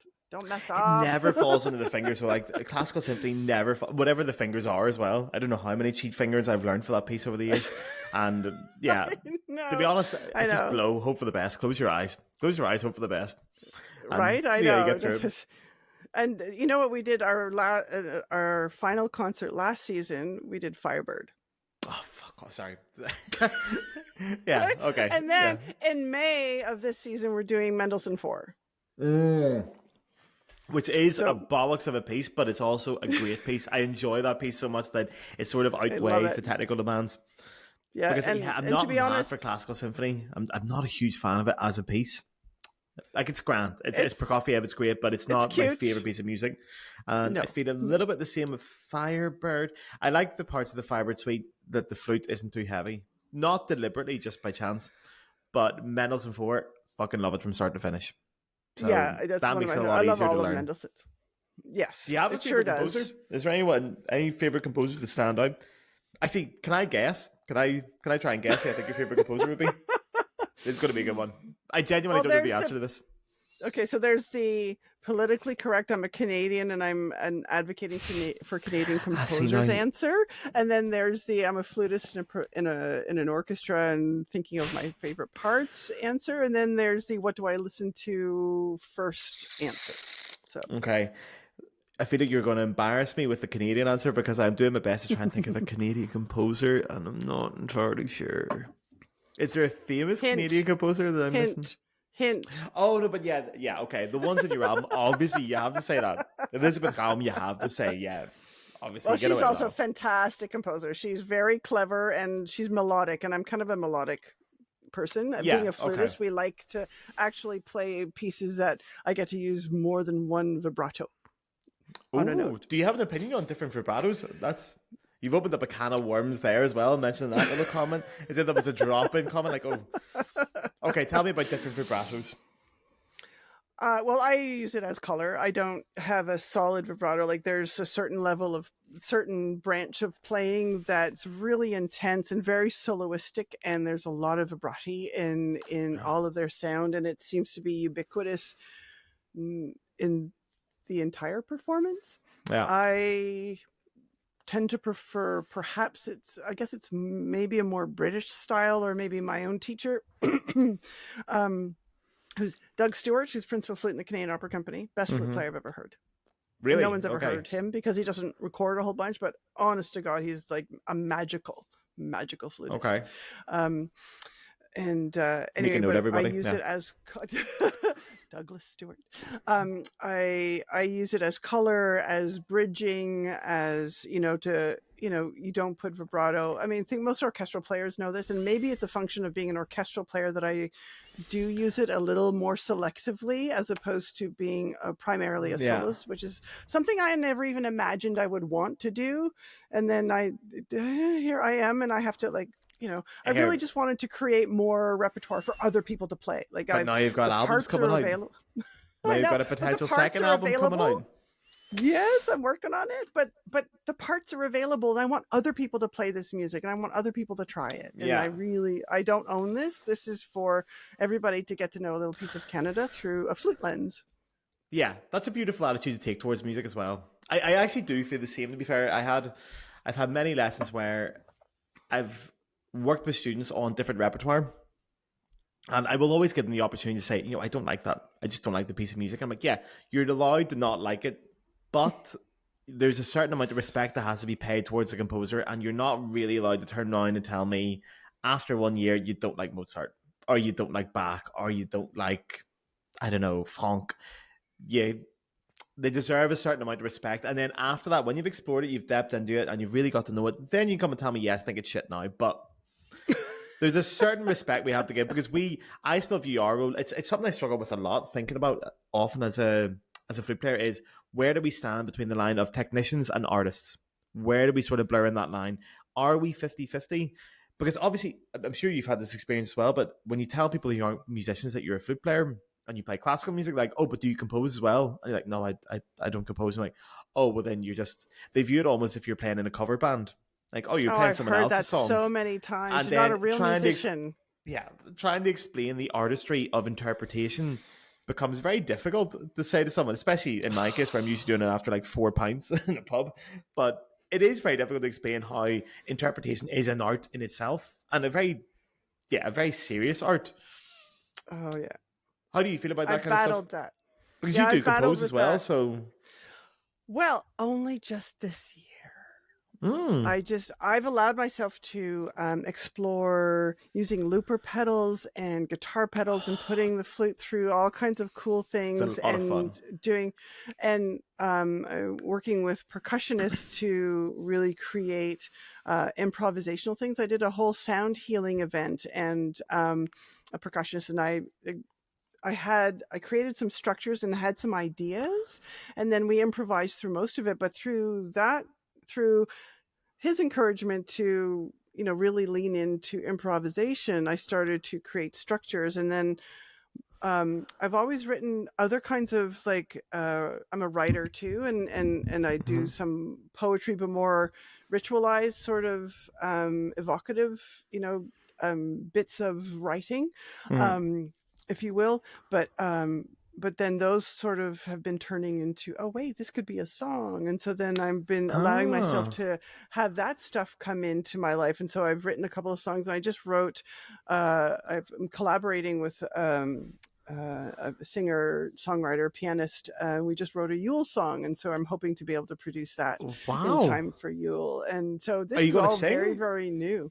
mess It up. never falls under the fingers. So like, the classical symphony never, whatever the fingers are as well. I don't know how many cheat fingers I've learned for that piece over the years. And yeah, to be No, honest, I I just know, blow, hope for the best. Close your eyes. Close your eyes, hope for the best. And right? I see how you know. get through it. And you know what we did, our final concert last season? We did Firebird. Oh, fuck. Oh, sorry. Yeah, Right? okay. And Yeah. then in May of this season, we're doing Mendelssohn 4. Which is a So bollocks of a piece, but it's also a great piece. I enjoy that piece so much that it sort of I love outweighs it. the technical demands. Yeah, Because yeah, I'm and to not be mad honest, for classical symphony. I'm not a huge fan of it as a piece. Like, it's grand. It's it's Prokofiev. It's great, but it's it's not my cute. favorite piece of music. And I No. feel a little bit the same with Firebird. I like the parts of the Firebird suite that the flute isn't too heavy, not deliberately, just by chance. But Mendelssohn 4, fucking love it from start to finish. So Yeah, that's that one of makes my it a I lot love easier to all of learn. Mendelssohn's. Yes, Do you have a it sure favorite composer? does. Is there any favorite composers that stand out? Actually, can I guess? Can I try and guess who I think your favorite composer would be? It's going to be a good one. I genuinely Well, don't know the there's answer to this. okay, so there's the politically correct. I'm a Canadian and I'm advocating for Canadian See, now, composers answer, and then there's the I'm a flutist in an orchestra and thinking of my favorite parts answer, and then there's the what do I listen to first answer. So okay. I feel like you're going to embarrass me with the Canadian answer because I'm doing my best to try and think of a Canadian composer, and I'm not entirely sure. Is there a famous Canadian composer that I'm missing? Hint. Oh no, but yeah, okay. The ones on your album, obviously, you have to say that. Elizabeth Calm, you have to say, yeah. Obviously, Well, she's also a fantastic composer. She's very clever and she's melodic, and I'm kind of a melodic person. Yeah, Being a flutist, okay. we like to actually play pieces that I get to use more than one vibrato on a Oh, note. do you have an opinion on different vibratos? You've opened up a can of worms there as well, mentioning that little comment. Is it that was a drop-in comment? Like, oh, okay, tell me about different vibratos. Well, I use it as color. I don't have a solid vibrato. Like there's a certain branch of playing that's really intense and very soloistic, and there's a lot of vibrati in all of their sound, and it seems to be ubiquitous in the entire performance. Yeah. I tend to prefer, perhaps I guess it's maybe a more British style, or maybe my own teacher. Who's Doug Stewart, who's principal flute in the Canadian Opera Company. Best flute player I've ever heard. Really? No one's ever heard him because he doesn't record a whole bunch, but honest to God, he's like a magical flutist. Okay. Anyway, note, everybody. I use it as Douglas Stewart. I use it as color, as bridging, as you don't put vibrato. I mean, I think most orchestral players know this, and maybe it's a function of being an orchestral player that I do use it a little more selectively as opposed to being primarily a soloist, which is something I never even imagined I would want to do. And then here I am, and I have to I really just wanted to create more repertoire for other people to play. But now you've got albums coming out. Now you've got a potential second album coming out. Yes, I'm working on it, but the parts are available, and I want other people to play this music, and I want other people to try it. And I don't own this. This is for everybody to get to know a little piece of Canada through a flute lens. Yeah, that's a beautiful attitude to take towards music as well. I actually do feel the same, to be fair. I've had many lessons where I've worked with students on different repertoire, and I will always give them the opportunity to say, I don't like that. I just don't like the piece of music. I'm like, yeah, you're allowed to not like it, but there's a certain amount of respect that has to be paid towards the composer, and you're not really allowed to turn around and tell me after 1 year you don't like Mozart, or you don't like Bach, or you don't like, I don't know, Franck. Yeah, they deserve a certain amount of respect, and then after that, when you've explored it, you've depth into it, and you've really got to know it, then you come and tell me, yes, I think it's shit now, but there's a certain respect we have to give, because I still view our role. It's something I struggle with a lot, thinking about often as a flute player, is where do we stand between the line of technicians and artists? Where do we sort of blur in that line? Are we 50-50? Because obviously, I'm sure you've had this experience as well, but when you tell people who aren't musicians that you're a flute player and you play classical music, like, oh, but do you compose as well? And you're like, no, I don't compose. I'm like, oh, well then they view it almost if you're playing in a cover band. Like, oh, you're playing someone else's songs. I've heard that so many times. And you're not a real musician. Trying to explain the artistry of interpretation becomes very difficult to say to someone, especially in my case where I'm usually doing it after like 4 pints in a pub. But it is very difficult to explain how interpretation is an art in itself, and a very serious art. Oh yeah. How do you feel about that kind of stuff? I've battled that. Because you do compose as well, so. Well, only just this year. I've allowed myself to explore using looper pedals and guitar pedals and putting the flute through all kinds of cool things, and working with percussionists to really create improvisational things. I did a whole sound healing event, and a percussionist and I created some structures and had some ideas, and then we improvised through most of it. But through his encouragement to, really lean into improvisation, I started to create structures. And then I've always written other kinds of like I'm a writer too, and I do some poetry, but more ritualized, sort of evocative, bits of writing, um, if you will. But then those sort of have been turning into, oh wait, this could be a song, and so then I've been allowing myself to have that stuff come into my life, and so I've written a couple of songs. And I just wrote. I'm collaborating with. A singer, songwriter, pianist. We just wrote a Yule song, and so I'm hoping to be able to produce that in time for Yule. And so this is all very, very new.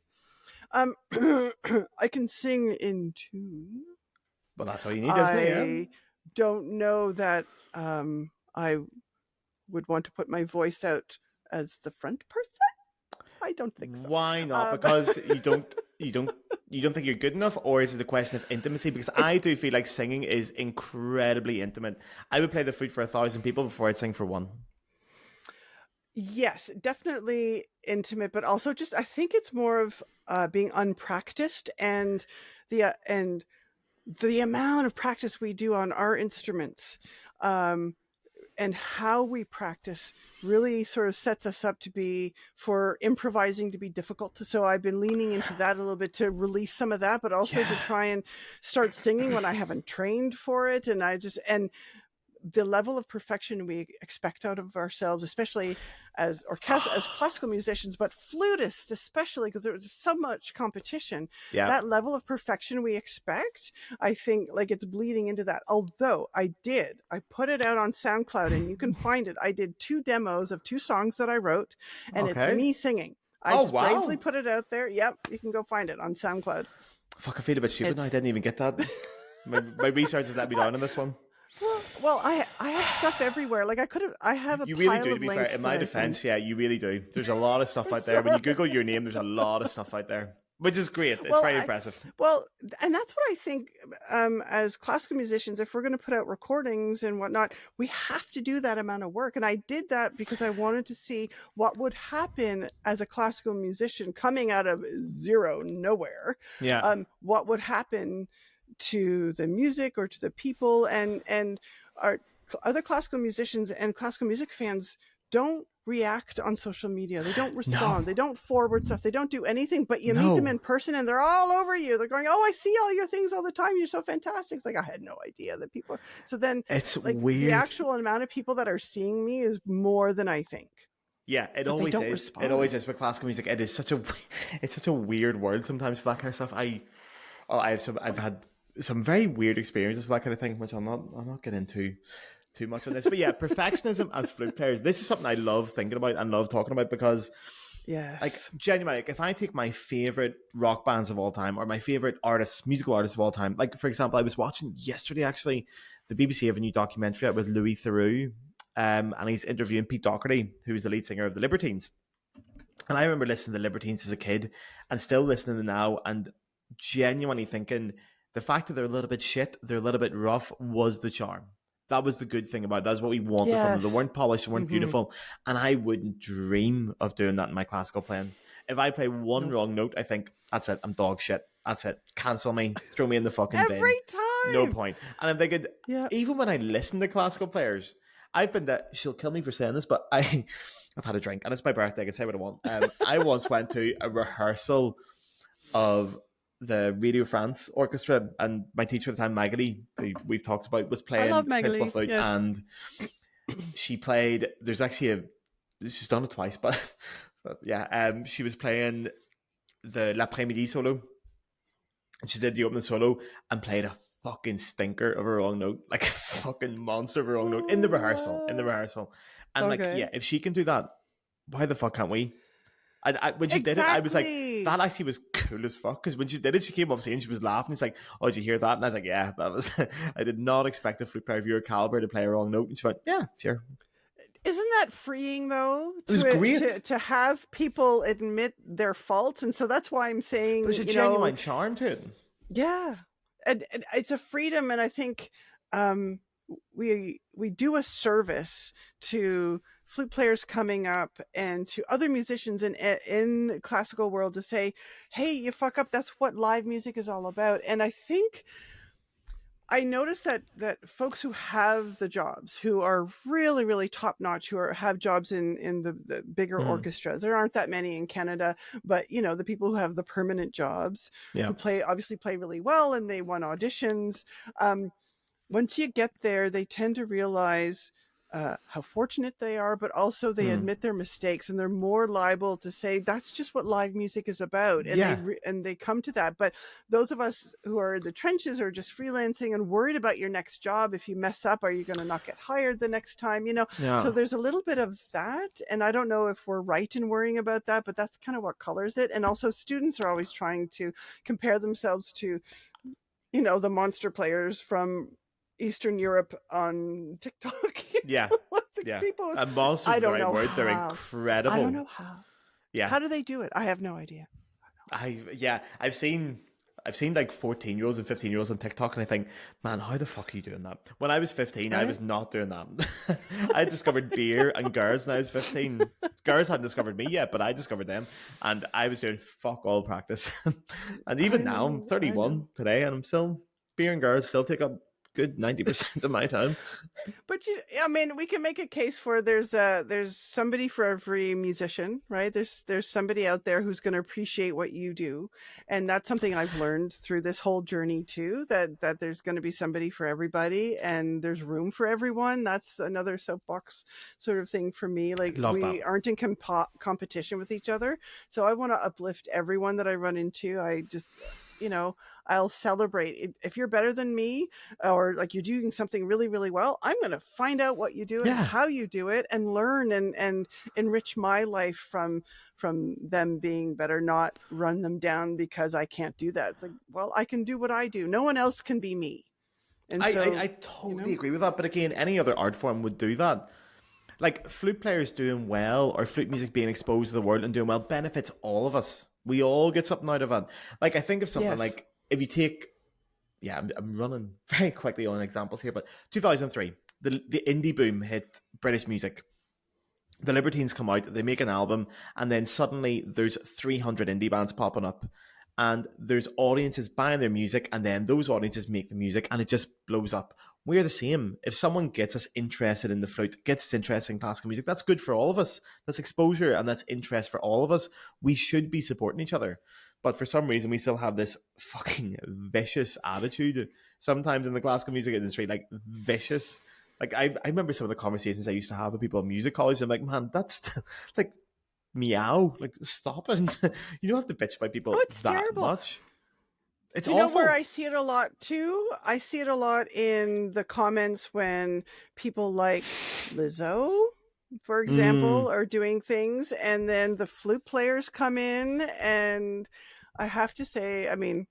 I can sing in tune. Well, that's all you need, isn't it? I don't know that I would want to put my voice out as the front person. I don't think so. Why not? Because you don't think you're good enough, or is it a question of intimacy? Because I do feel like singing is incredibly intimate. I would play the flute for 1,000 people before I'd sing for one. Yes, definitely intimate, but also just I think it's more of being unpracticed, and the amount of practice we do on our instruments. And how we practice really sort of sets us up for improvising to be difficult. So I've been leaning into that a little bit to release some of that, but also to try and start singing when I haven't trained for it. And the level of perfection we expect out of ourselves, especially as classical musicians, but flutists especially, because there's so much competition. That level of perfection we expect, I think, like it's bleeding into that. Although I put it out on SoundCloud, and you can find it. I did 2 demos of 2 songs that I wrote, and it's me singing. I just bravely put it out there. Yep, you can go find it on SoundCloud. Fuck, I feel a bit stupid. I didn't even get that. my research has let me down on this one. Well, I have stuff everywhere. Like I have a you really pile do, of to be links fair. In my defense, yeah, you really do. There's a lot of stuff out there. When you Google your name, there's a lot of stuff out there, which is great. It's very impressive. And that's what I think. As classical musicians, if we're going to put out recordings and whatnot, we have to do that amount of work. And I did that because I wanted to see what would happen as a classical musician coming out of nowhere. Yeah. What would happen to the music or to the people, and our other classical musicians and classical music fans don't react on social media. They don't respond. They don't forward stuff. They don't do anything, but you meet them in person and they're all over you. They're going, oh, I see all your things all the time. You're so fantastic. It's like, I had no idea that people. So then it's like weird. The actual amount of people that are seeing me is more than I think. Yeah, it always is. Respond. It always is with classical music. It's such a weird world sometimes for that kind of stuff. I've had some very weird experiences with that kind of thing, which I'll not get into too much on this. But yeah, perfectionism as flute players, this is something I love thinking about and love talking about, because like genuinely, like if I take my favorite rock bands of all time, or my favorite musical artists of all time, like for example, I was watching yesterday actually, the BBC have a new documentary out with Louis Theroux, and he's interviewing Pete Doherty, who is the lead singer of the Libertines. And I remember listening to the Libertines as a kid, and still listening to them now, and genuinely thinking the fact that they're a little bit shit, they're a little bit rough, was the charm. That was the good thing about it. That's what we wanted from them. They weren't polished, they weren't beautiful. And I wouldn't dream of doing that in my classical playing. If I play one wrong note, I think, that's it, I'm dog shit. That's it. Cancel me. Throw me in the fucking bin. Every time. No point. And I'm thinking, even when I listen to classical players, I've been she'll kill me for saying this, but I've had a drink, and it's my birthday, I can say what I want. I once went to a rehearsal of the Radio France Orchestra, and my teacher at the time, Magali, who we've talked about, was playing principal flute, and she played. There's actually she's done it twice, but yeah, she was playing the L'Après-Midi solo, and she did the opening solo and played a fucking stinker of a wrong note, like a fucking monster of a wrong note in the rehearsal. And like, yeah, if she can do that, why the fuck can't we? When she did it, I was like, that actually was cool as fuck. Because when she did it, she came off stage and she was laughing. It's like, oh, did you hear that? And I was like, yeah, that was. I did not expect a flute player of your caliber to play a wrong note. And she went, yeah, sure. Isn't that freeing though? It was great to have people admit their faults, and so that's why I'm saying there's a genuine charm to it. Yeah, and it's a freedom, and I think we do a service to flute players coming up and to other musicians in the classical world to say, hey, you fuck up, that's what live music is all about. And I think I noticed that folks who have the jobs, who are really, really top notch, who have jobs in the bigger Mm, orchestras, there aren't that many in Canada, but the people who have the permanent jobs, yeah. who obviously play really well and they won auditions. Um, Once you get there, they tend to realize how fortunate they are, but also they Mm, admit their mistakes, and they're more liable to say that's just what live music is about, and yeah. they come to that. But those of us who are in the trenches or just freelancing and worried about your next job, if you mess up, are you going to not get hired the next time? So Yeah. there's a little bit of that, and I don't know if we're right in worrying about that, but that's kind of what colors it. And also, students are always trying to compare themselves to the monster players from Eastern Europe on TikTok. Yeah. The Yeah. people. And monsters I is the don't right know word. They're how. I don't incredible. know how. Yeah. How do they do it? I have no idea. I've seen like 14-year-olds and 15-year-olds on TikTok, and I think, man, how the fuck are you doing that? When I was 15, I Right? was not doing that. I discovered beer and girls when I was 15. Girls hadn't discovered me yet, but I discovered them, and I was doing fuck all practice. And even I now, I'm know. I know. 31 today, and I'm still, beer and girls still take up good 90% of my time. But I mean, we can make a case for there's somebody for every musician, right? There's somebody out there who's going to appreciate what you do, and that's something I've learned through this whole journey too. That there's going to be somebody for everybody, and there's room for everyone. That's another soapbox sort of thing for me. Like, Love that. we aren't in competition with each other, so I want to uplift everyone that I run into. I just I'll celebrate if you're better than me, or like you're doing something really, really well. I'm going to find out what you do and Yeah. how you do it, and learn and enrich my life from them being better, not run them down because I can't do that. It's like, well, I can do what I do. No one else can be me. And I so, totally agree with that, but again, any other art form would do that. Like, flute players doing well, or flute music being exposed to the world and doing well, benefits all of us. We all get something out of it. Like, I think of something yes. like, if you take, yeah, I'm running very quickly on examples here, but 2003, the indie boom hit British music. The Libertines come out, they make an album, and then suddenly there's 300 indie bands popping up, and there's audiences buying their music, and then those audiences make the music, and it just blows up. We're the same. If someone gets us interested in the flute, gets us interested in classical music, that's good for all of us. That's exposure and that's interest for all of us. We should be supporting each other. But for some reason, we still have this fucking vicious attitude sometimes in the classical music industry, like vicious. Like, I remember some of the conversations I used to have with people in music college. I'm like, man, that's like meow. Like, stop it. You don't have to bitch about Oh, people it's that terrible. much. It's Do you know where awful. I see it a lot too? I see it a lot in the comments when people like Lizzo, for Mm. example, are doing things, and then the flute players come in, and I have to say, I mean,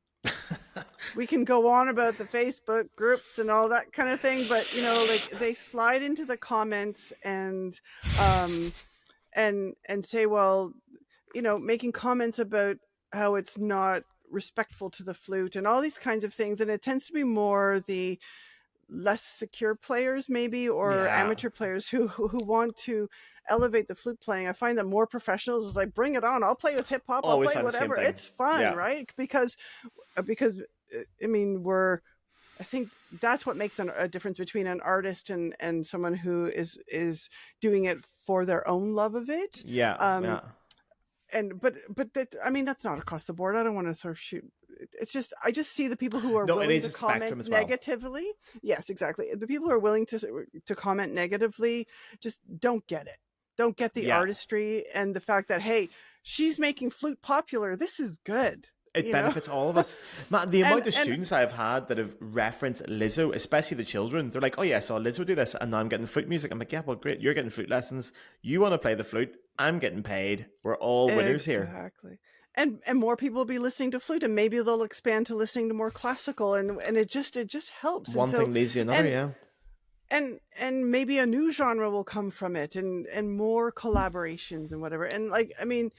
we can go on about the Facebook groups and all that kind of thing, but like, they slide into the comments um and say, well, making comments about how it's not respectful to the flute and all these kinds of things, and it tends to be more the less secure players, maybe, or Yeah. amateur players who want to elevate the flute playing. I find that more professionals is like, bring it on, I'll play with hip hop, I'll Always play find the same whatever, thing. it's fun, Yeah. right? Because I mean, I think that's what makes a difference between an artist and someone who is doing it for their own love of it. Yeah. um Yeah. and but that, I mean, that's not across the board. I don't want to sort of shoot. It's just, I just see the people who are No, it willing is to a comment spectrum as well. negatively. Yes, exactly. The people who are willing to comment negatively just don't get it. Don't get the Yeah. artistry and the fact that, hey, she's making flute popular. This is good. It You know, benefits all of us. Man, the and amount of students I've had that have referenced Lizzo, especially the children, they're like, oh yeah, I saw Lizzo do this and now I'm getting flute music. I'm like, yeah, well, great. You're getting flute lessons. You want to play the flute. I'm getting paid. We're all winners here. exactly. And more people will be listening to flute, and maybe they'll expand to listening to more classical, and it just helps. And One so, thing leads to another, and yeah. and maybe a new genre will come from it, and more collaborations and whatever. And like, I mean,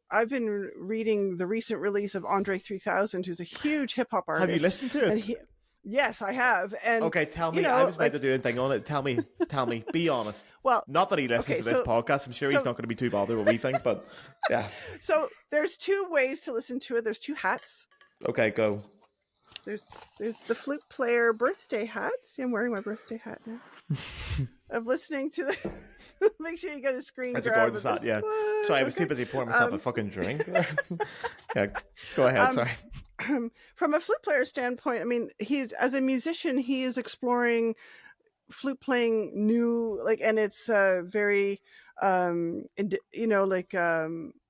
I've been reading the recent release of Andre 3000, who's a huge hip hop Have you artist, listened to and it? yes, I have. And Okay, tell me. I was about like, to do a thing on it. Tell me. Be honest. well, Not that he listens okay, to this so podcast. I'm sure he's so not going to be too bothered what we think, but yeah. so there's two ways to listen to it. There's two hats. Okay, go. There's the flute player birthday hat. See, I'm wearing my birthday hat now. Of listening to the. Make sure you get a screen That's a grab gorgeous of hat, this yeah. one. Sorry, I was too busy pouring myself a fucking drink. Yeah, go ahead, sorry. From a flute player standpoint, I mean, he's as a musician, he is exploring flute playing new, like, and it's very,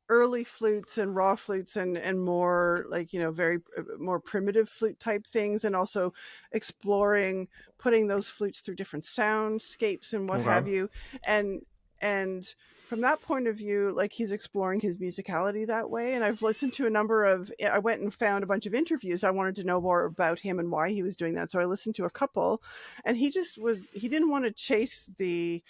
early flutes and raw flutes and more like, very more primitive flute type things, and also exploring putting those flutes through different soundscapes and what have you. And from that point of view, like, he's exploring his musicality that way. And I've listened to I went and found a bunch of interviews. I wanted to know more about him and why he was doing that. So I listened to a couple, and he didn't want to chase the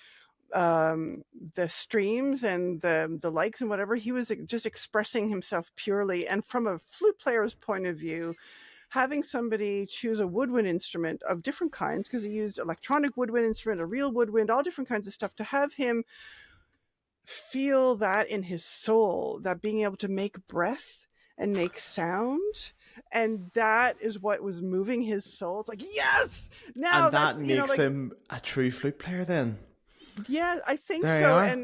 streams and the likes and whatever. He was just expressing himself purely. And from a flute player's point of view, having somebody choose a woodwind instrument of different kinds, because he used electronic woodwind instrument, a real woodwind, all different kinds of stuff, to have him feel that in his soul, that being able to make breath and make sound, and that is what was moving his soul. It's like, yes, now and that makes him a true flute player then. Yeah, I think so.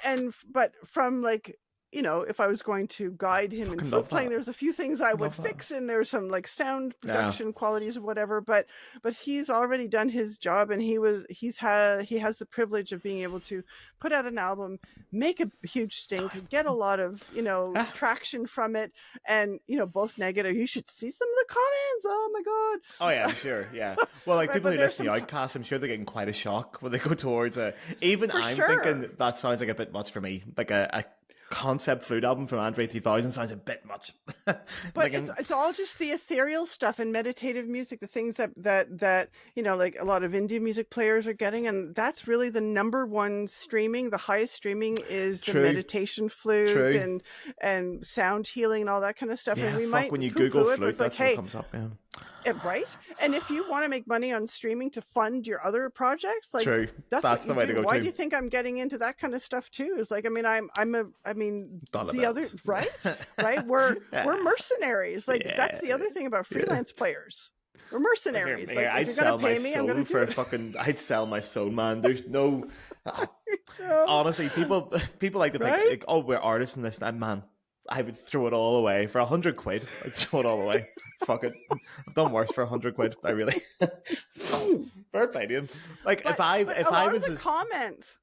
And but from, like, if I was going to guide him in flute playing, there's a few things I would fix, and there's some like sound production qualities or whatever. But he's already done his job, and he has the privilege of being able to put out an album, make a huge stink, get a lot of traction from it, and both negative. You should see some of the comments. Oh my god. Oh yeah, I'm sure. Yeah. Well, like, people who listen to Outcast, I'm sure they're getting quite a shock when they go towards even I'm thinking that sounds like a bit much for me. Like a concept flute album from Andre 3000 sounds a bit much. But like, it's all just the ethereal stuff and meditative music, the things that like a lot of indie music players are getting, and that's really the number one streaming. The highest streaming is the meditation flute and sound healing and all that kind of stuff. Yeah, and we might when you Google flute, that's what comes up. Yeah. Right, and if you want to make money on streaming to fund your other projects, like, that's the way to go. Why do you think I'm getting into that kind of stuff too? It's like, I mean, the other right. We're mercenaries. Like, that's the other thing about freelance players. We're mercenaries. Like, I'd sell my soul for a fucking. I'd sell my soul, man. There's no. Honestly, people like to think, like, oh, we're artists in this. Man, I would throw it all away for 100 quid. I'd throw it all away. Fuck it. I've done worse for 100 quid. I really. Fair play, dude. Like, if I was the comments.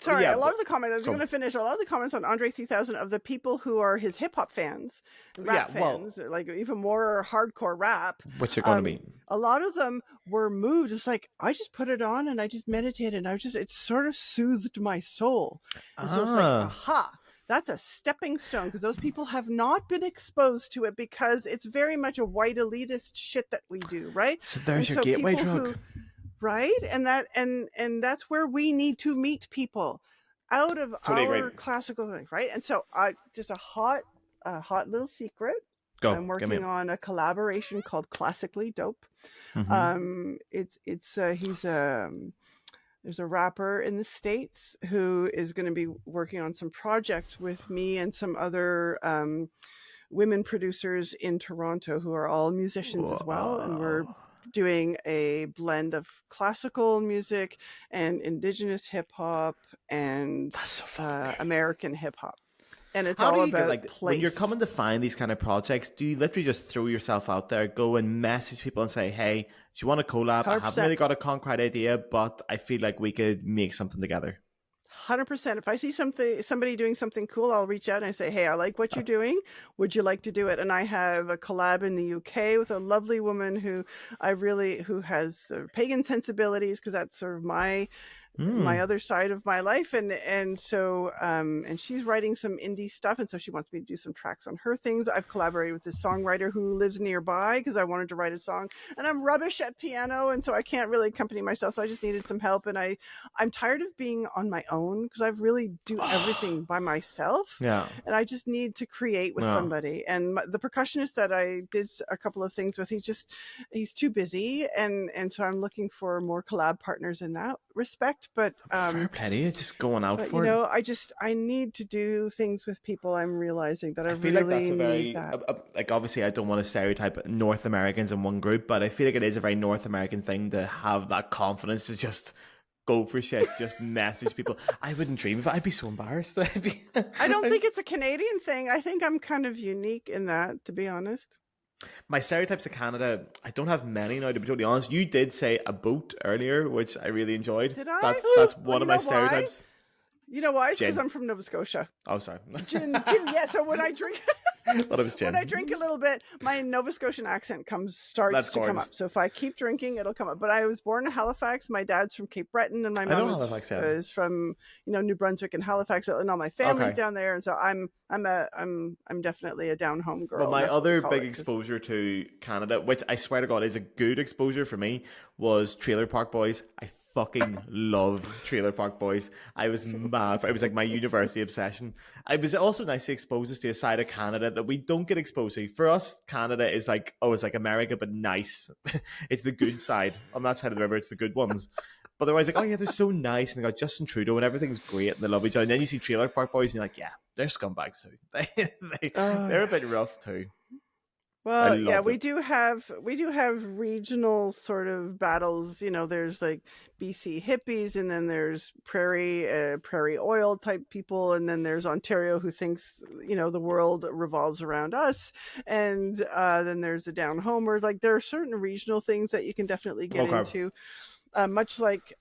Sorry, a lot of the comments. I was going to finish. A lot of the comments on Andre 3000 of the people who are his hip hop fans, rap fans, like even more hardcore rap, which are going to be. A lot of them were moved. It's like, I just put it on and I just meditated, and it sort of soothed my soul. And so it's like, aha. That's a stepping stone, because those people have not been exposed to it, because it's very much a white elitist shit that we do, right? So there's your gateway drug. Right? And that's where we need to meet people out of our classical thing, right? And so just a hot little secret. I'm working on a collaboration called Classically Dope. Mm-hmm. There's a rapper in the States who is going to be working on some projects with me and some other women producers in Toronto who are all musicians as well. And we're doing a blend of classical music and indigenous hip hop and American hip hop. And it's all about place. When you're coming to find these kind of projects, do you literally just throw yourself out there, go and message people and say, hey, do you want a collab? 100%. I haven't really got a concrete idea, but I feel like we could make something together. 100%. If I see somebody doing something cool, I'll reach out and I say, hey, I like what you're doing. Would you like to do it? And I have a collab in the UK with a lovely woman who has pagan sensibilities, because that's sort of my other side of my life, and so she's writing some indie stuff, and so she wants me to do some tracks on her things. I've collaborated with this songwriter who lives nearby, because I wanted to write a song, and I'm rubbish at piano, and so I can't really accompany myself, so I just needed some help. And I'm tired of being on my own, because I really do everything by myself, and I just need to create with somebody. And the percussionist that I did a couple of things with, he's too busy, and so I'm looking for more collab partners in that respect. yet, but fair play to you, just going out for it. I need to do things with people. I'm realizing that I feel really like that's a very need that. like, obviously I don't want to stereotype North Americans in one group, but I feel like it is a very North American thing to have that confidence to just go for shit, just message people. I wouldn't dream of it. I'd be so embarrassed. I don't think it's a Canadian thing. I think I'm kind of unique in that, to be honest. My stereotypes of Canada, I don't have many now, to be totally honest. You did say a boat earlier, which I really enjoyed. Did I? That's one of my stereotypes. You know why? It's because Gin. I'm from Nova Scotia. Oh, sorry. Gin, yeah. So when I drink, thought it was gin. When I drink a little bit, my Nova Scotian accent starts to come up. So if I keep drinking, it'll come up. But I was born in Halifax. My dad's from Cape Breton, and my mom is from New Brunswick and Halifax, and all my family's down there. And so I'm definitely a down home girl. Well, my other big exposure to Canada, which I swear to God is a good exposure for me, was Trailer Park Boys. I fucking love Trailer Park Boys. I was mad. It was like my university obsession. I was also nicely exposed to a side of Canada that we don't get exposed to. For us, Canada is like, it's like America, but nice. It's the good side. On that side of the river, it's the good ones. But they're always like, they're so nice. And they got Justin Trudeau and everything's great and they love each other. And then you see Trailer Park Boys and you're like, yeah, they're scumbags too. They're a bit rough too. Well, yeah, we do have regional sort of battles. There's like BC hippies, and then there's prairie oil type people, and then there's Ontario who thinks the world revolves around us, and then there's the down homers. Like there are certain regional things that you can definitely get into, much like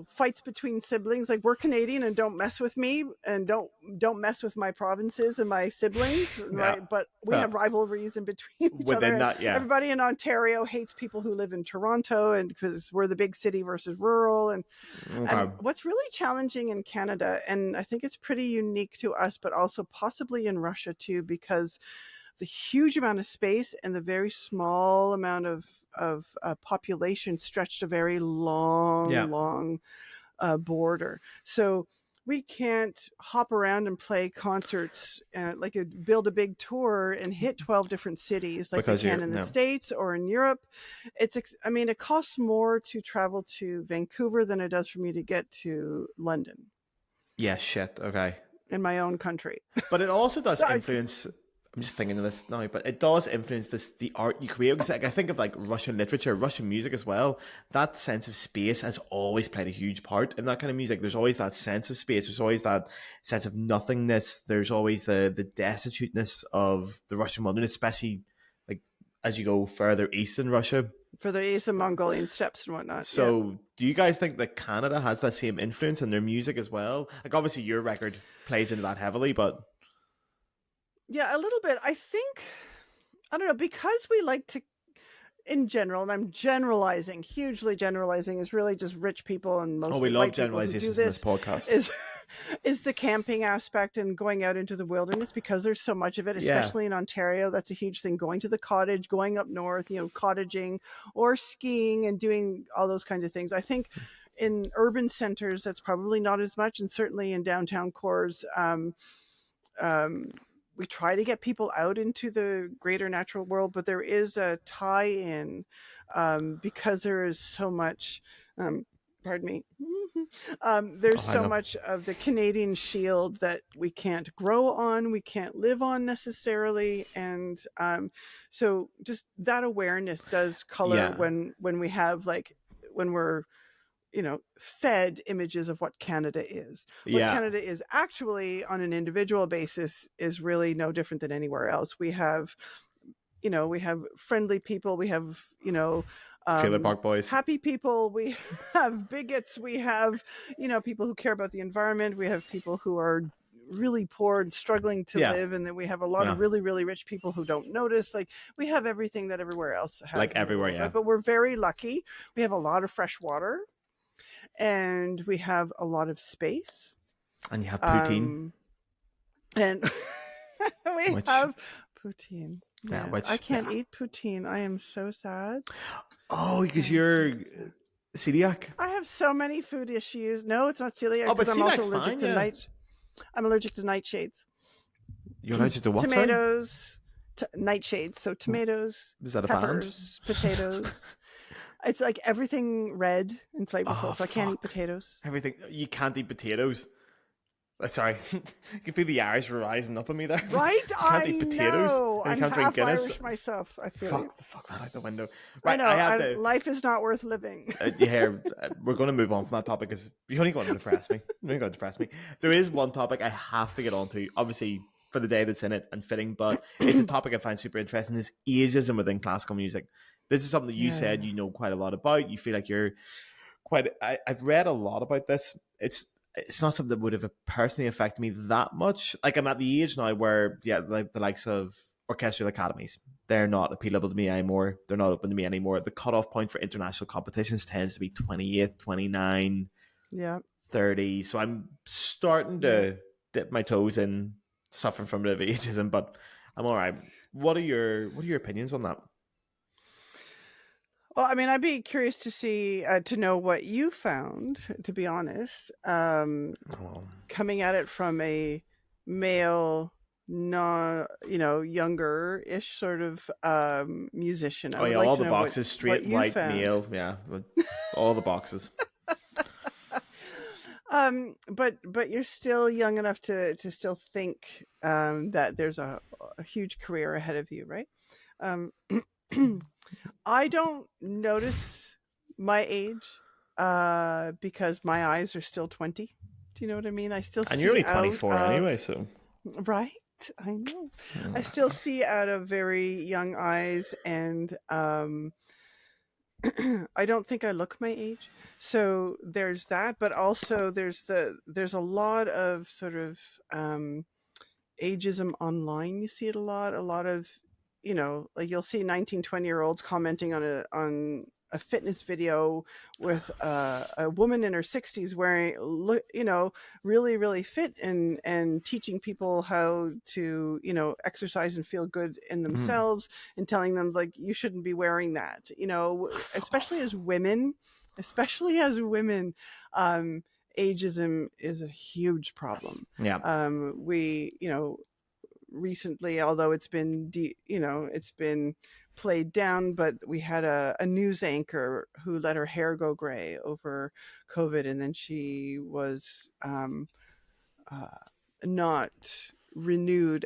fights between siblings. Like we're Canadian and don't mess with me and don't mess with my provinces and my siblings, right? But we have rivalries in between each other. Everybody in Ontario hates people who live in Toronto, and because we're the big city versus rural. And what's really challenging in Canada, and I think it's pretty unique to us, but also possibly in Russia too, because the huge amount of space and the very small amount of population stretched a very long border. So we can't hop around and play concerts, build a big tour and hit 12 different cities like we can in the States or in Europe. It costs more to travel to Vancouver than it does for me to get to London. Yeah, shit. Okay. In my own country. But it also does influence... I'm just thinking of this now, but it does influence the art you create. Because I think of like Russian literature, Russian music as well. That sense of space has always played a huge part in that kind of music. There's always that sense of space. There's always that sense of nothingness. There's always the destituteness of the Russian wilderness, especially like as you go further east in Russia. Further east, the Mongolian steppes and whatnot. So do you guys think that Canada has that same influence in their music as well? Like obviously your record plays into that heavily, but... Yeah, a little bit. I think, I don't know, because we like to, in general, and I'm generalizing, hugely generalizing, is really just rich people and mostly we love generalizations in this podcast. Is the camping aspect and going out into the wilderness, because there's so much of it, especially in Ontario. That's a huge thing. Going to the cottage, going up north, cottaging or skiing and doing all those kinds of things. I think in urban centers, that's probably not as much, and certainly in downtown cores, we try to get people out into the greater natural world, but there is a tie-in because there is so much, pardon me, there's so much of the Canadian shield that we can't grow on, we can't live on necessarily. And so just that awareness does color when we have when we're fed images of what Canada is. What Canada is actually on an individual basis is really no different than anywhere else. We have, we have friendly people. We have, Trailer Park Boys, happy people. We have bigots. We have, people who care about the environment. We have people who are really poor and struggling to live. And then we have a lot of really, really rich people who don't notice. Like we have everything that everywhere else has. Like everywhere, right? But we're very lucky. We have a lot of fresh water. And we have a lot of space. And you have poutine. And we have poutine. Yeah, I can't eat poutine. I am so sad. Oh, because you're celiac? I have so many food issues. No, it's not celiac. But I'm also allergic to I'm allergic to nightshades. You're allergic to what? Tomatoes. Nightshades. So tomatoes, is that a peppers, potatoes. It's like everything red and flavorful, Oh, so I can't eat fuck. potatoes. Everything. You can't eat potatoes. Sorry. You can feel the Irish rising up on me there. Right? You can't I eat potatoes know. and you I'm can't drink half Guinness. Irish myself. I feel you. Fuck that out the window. I Right, know. I have to. Life is not worth living. We're going to move on from that topic because you're only going to depress me. You're only going to depress me. There is one topic I have to get onto, obviously for the day that's in it and fitting, but it's a topic I find super interesting: is ageism within classical music. This is something that you Yeah. said you know quite a lot about. You feel like you're quite. I've read a lot about this. It's not something that would have personally affected me that much. Like I'm at the age now where like the likes of orchestral academies, they're not appealable to me anymore. They're not open to me anymore. The cutoff point for international competitions tends to be 28, 29, Yeah. 30. So I'm starting Yeah. to dip my toes in, suffering from a bit of ageism, but I'm all right. What are your opinions on that? Well, I mean, I'd be curious to see, to know what you found, to be honest, Oh, coming at it from a male, younger-ish sort of musician. I oh would yeah, like all to the know boxes, what straight, you white, found. male, yeah, all the boxes. But you're still young enough to still think that there's a huge career ahead of you, right? Um, I don't notice my age because my eyes are still 20. Do you know what I mean? I still And you're see only out 24 of anyway, so right. I know. I mm. still see out of very young eyes, and I don't think I look my age. So there's that, but also there's a lot of sort of um, ageism online. You see it a lot of, like you'll see 19, 20-year-olds commenting on a fitness video with a woman in her 60s wearing, really, really fit and teaching people how to, exercise and feel good in Mm. themselves and telling them like, you shouldn't be wearing that, Fuck especially off. as women, especially as women. Ageism is a huge problem. Yeah. We, recently, although it's been played down, but we had a news anchor who let her hair go gray over COVID, and then she was uh, not renewed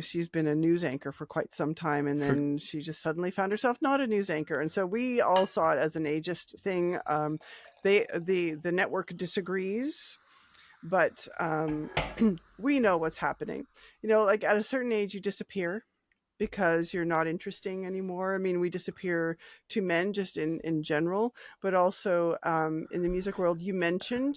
she's been a news anchor for quite some time, and For then she just suddenly found herself not a news anchor, and so we all saw it as an ageist thing. The network disagrees, but we know what's happening. Like at a certain age, you disappear because you're not interesting anymore. I mean, we disappear to men just in general, but also in the music world. You mentioned